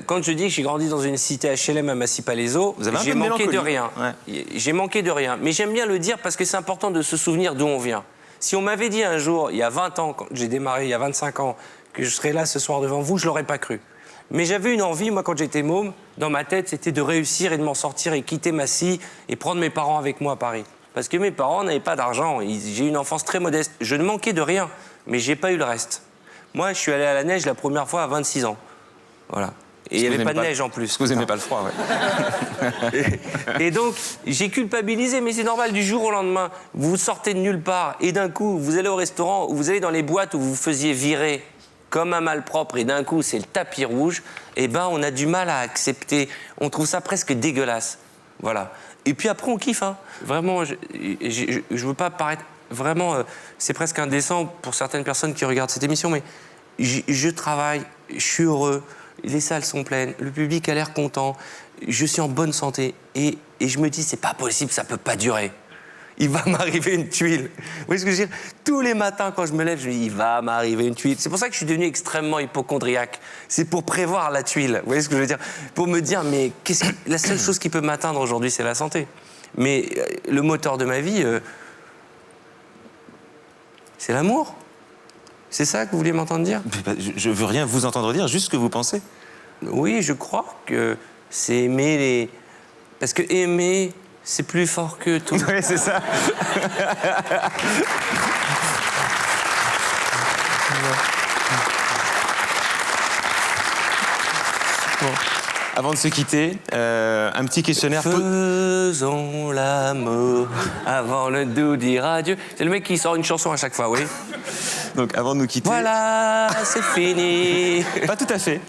Quand je dis que j'ai grandi dans une cité HLM à Massy-Palaiseau, j'ai manqué de rien. Ouais. J'ai manqué de rien. Mais j'aime bien le dire parce que c'est important de se souvenir d'où on vient. Si on m'avait dit un jour, il y a 20 ans, quand j'ai démarré, il y a 25 ans, que je serais là ce soir devant vous, je ne l'aurais pas cru. Mais j'avais une envie, moi, quand j'étais môme, dans ma tête, c'était de réussir et de m'en sortir et quitter Massy et prendre mes parents avec moi à Paris. Parce que mes parents n'avaient pas d'argent. J'ai eu une enfance très modeste. Je ne manquais de rien, mais j'ai pas eu le reste. Moi, je suis allé à la neige la première fois à 26 ans. Voilà. Et il n'y avait pas de neige en plus. Parce que vous n'aimez pas le froid, ouais. Et donc, j'ai culpabilisé, mais c'est normal, du jour au lendemain, vous sortez de nulle part, et d'un coup, vous allez au restaurant, ou vous allez dans les boîtes où vous vous faisiez virer comme un malpropre, et d'un coup, c'est le tapis rouge, et ben, on a du mal à accepter. On trouve ça presque dégueulasse. Voilà. Et puis après, on kiffe. Hein. Vraiment, je veux pas paraître... Vraiment, c'est presque indécent pour certaines personnes qui regardent cette émission, mais je travaille, je suis heureux, les salles sont pleines, le public a l'air content, je suis en bonne santé. Et je me dis, c'est pas possible, ça peut pas durer. Il va m'arriver une tuile. Vous voyez ce que je veux dire? Tous les matins, quand je me lève, je me dis, il va m'arriver une tuile. C'est pour ça que je suis devenu extrêmement hypocondriaque. C'est pour prévoir la tuile. Vous voyez ce que je veux dire? Pour me dire, mais la seule chose qui peut m'atteindre aujourd'hui, c'est la santé. Mais le moteur de ma vie, c'est l'amour. C'est ça que vous vouliez m'entendre dire? Je veux rien vous entendre dire, juste ce que vous pensez. Oui, je crois que c'est aimer les... Parce que aimer... C'est plus fort que tout. Oui, c'est ça. Bon. Avant de se quitter, un petit questionnaire. Faisons l'amour avant le doux dire adieu. C'est le mec qui sort une chanson à chaque fois, oui. Donc, avant de nous quitter... Voilà, c'est fini. Pas tout à fait.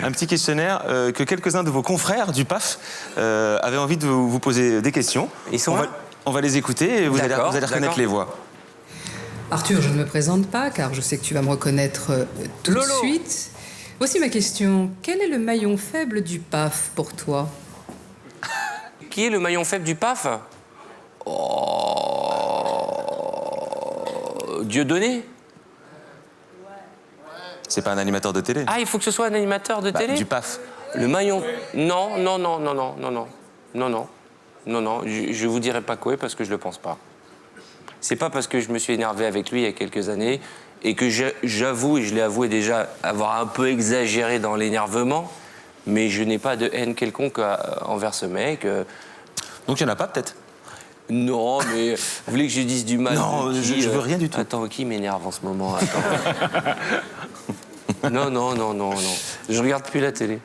Un petit questionnaire que quelques-uns de vos confrères du PAF avaient envie de vous poser des questions. Ils sont là ? On va les écouter et vous allez reconnaître les voix. Arthur, je ne me présente pas car je sais que tu vas me reconnaître tout de suite. Voici ma question. Quel est le maillon faible du PAF pour toi? Qui est le maillon faible du PAF? Dieudonné? C'est pas un animateur de télé. Ah, il faut que ce soit un animateur de télé? Du PAF. Le maillon... Non. Je vous dirai pas quoi parce que je le pense pas. C'est pas parce que je me suis énervé avec lui il y a quelques années et que j'avoue, et je l'ai avoué déjà, avoir un peu exagéré dans l'énervement, mais je n'ai pas de haine quelconque envers ce mec. Donc il n'y en a pas, peut-être? Non, mais vous voulez que je dise du mal? Non, je veux rien du tout. Attends, qui m'énerve en ce moment? Non. Je regarde plus la télé.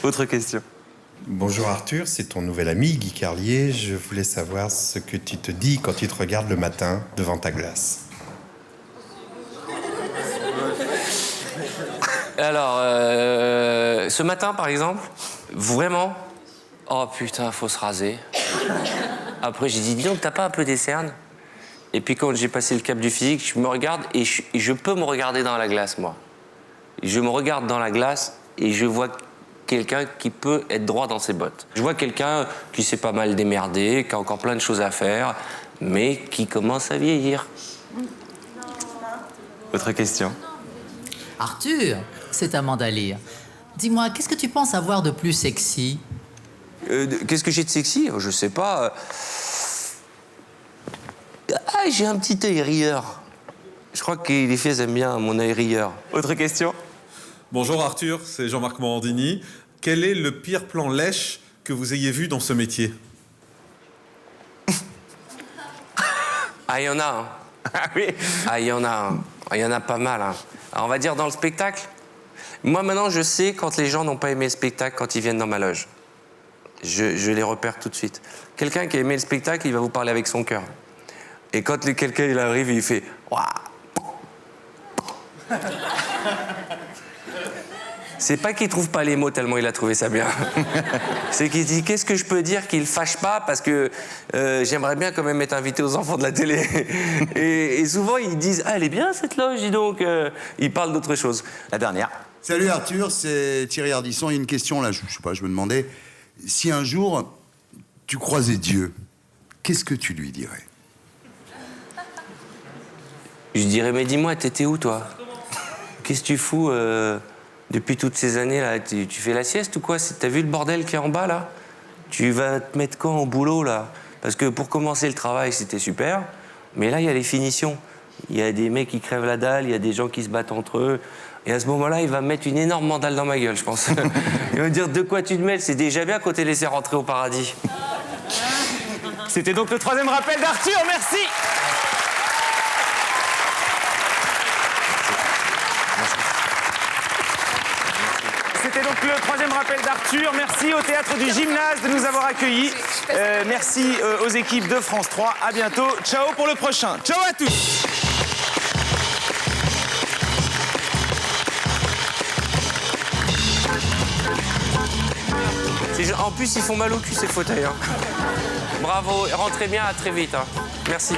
Autre question. Bonjour Arthur, c'est ton nouvel ami Guy Carlier. Je voulais savoir ce que tu te dis quand tu te regardes le matin devant ta glace. Alors, ce matin, par exemple, vraiment, oh putain, faut se raser. Après, j'ai dit, dis donc, t'as pas un peu des cernes? Et puis quand j'ai passé le cap du physique, je me regarde et je peux me regarder dans la glace, moi. Je me regarde dans la glace et je vois quelqu'un qui peut être droit dans ses bottes. Je vois quelqu'un qui s'est pas mal démerdé, qui a encore plein de choses à faire, mais qui commence à vieillir. Autre question. Arthur, c'est Amanda Lear. Dis-moi, qu'est-ce que tu penses avoir de plus sexy? Qu'est-ce que j'ai de sexy? Je sais pas. Ah, j'ai un petit œil rieur. Je crois que les filles aiment bien mon œil rieur. Autre question? Bonjour Arthur, c'est Jean-Marc Morandini. Quel est le pire plan lèche que vous ayez vu dans ce métier? Ah, il y en a, hein. Ah oui. Ah, il y en a, hein. Il y en a pas mal, hein. Alors, on va dire dans le spectacle. Moi, maintenant, je sais quand les gens n'ont pas aimé le spectacle quand ils viennent dans ma loge. Je les repère tout de suite. Quelqu'un qui a aimé le spectacle, il va vous parler avec son cœur. Et quand quelqu'un il arrive, il fait waouh. C'est pas qu'il trouve pas les mots tellement il a trouvé ça bien. C'est qu'il dit qu'est-ce que je peux dire qu'il fâche pas parce que j'aimerais bien quand même être invité aux enfants de la télé. Et souvent ils disent ah elle est bien cette loge dis donc. Ils parlent d'autre chose. La dernière. Salut Arthur, c'est Thierry Ardisson. Il y a une question là, je sais pas, je me demandais si un jour tu croisais Dieu, qu'est-ce que tu lui dirais? Je dirais mais dis-moi t'étais où toi? Qu'est-ce que tu fous depuis toutes ces années là? Tu fais la sieste ou quoi? T'as vu le bordel qui est en bas là? Tu vas te mettre quand au boulot là? Parce que pour commencer le travail c'était super, mais là il y a les finitions. Il y a des mecs qui crèvent la dalle, il y a des gens qui se battent entre eux. Et à ce moment-là, il va me mettre une énorme mandale dans ma gueule, je pense. Il va me dire de quoi tu te mêles, c'est déjà bien qu'on t'ait laissé rentrer au paradis. C'était donc le 3e rappel d'Arthur, merci. C'était donc le 3e rappel d'Arthur. Merci au Théâtre du Gymnase de nous avoir accueillis. Merci aux équipes de France 3. À bientôt. Ciao pour le prochain. Ciao à tous. C'est En plus, ils font mal au cul, ces fauteuils. Hein. Bravo, rentrez bien, à très vite. Hein. Merci.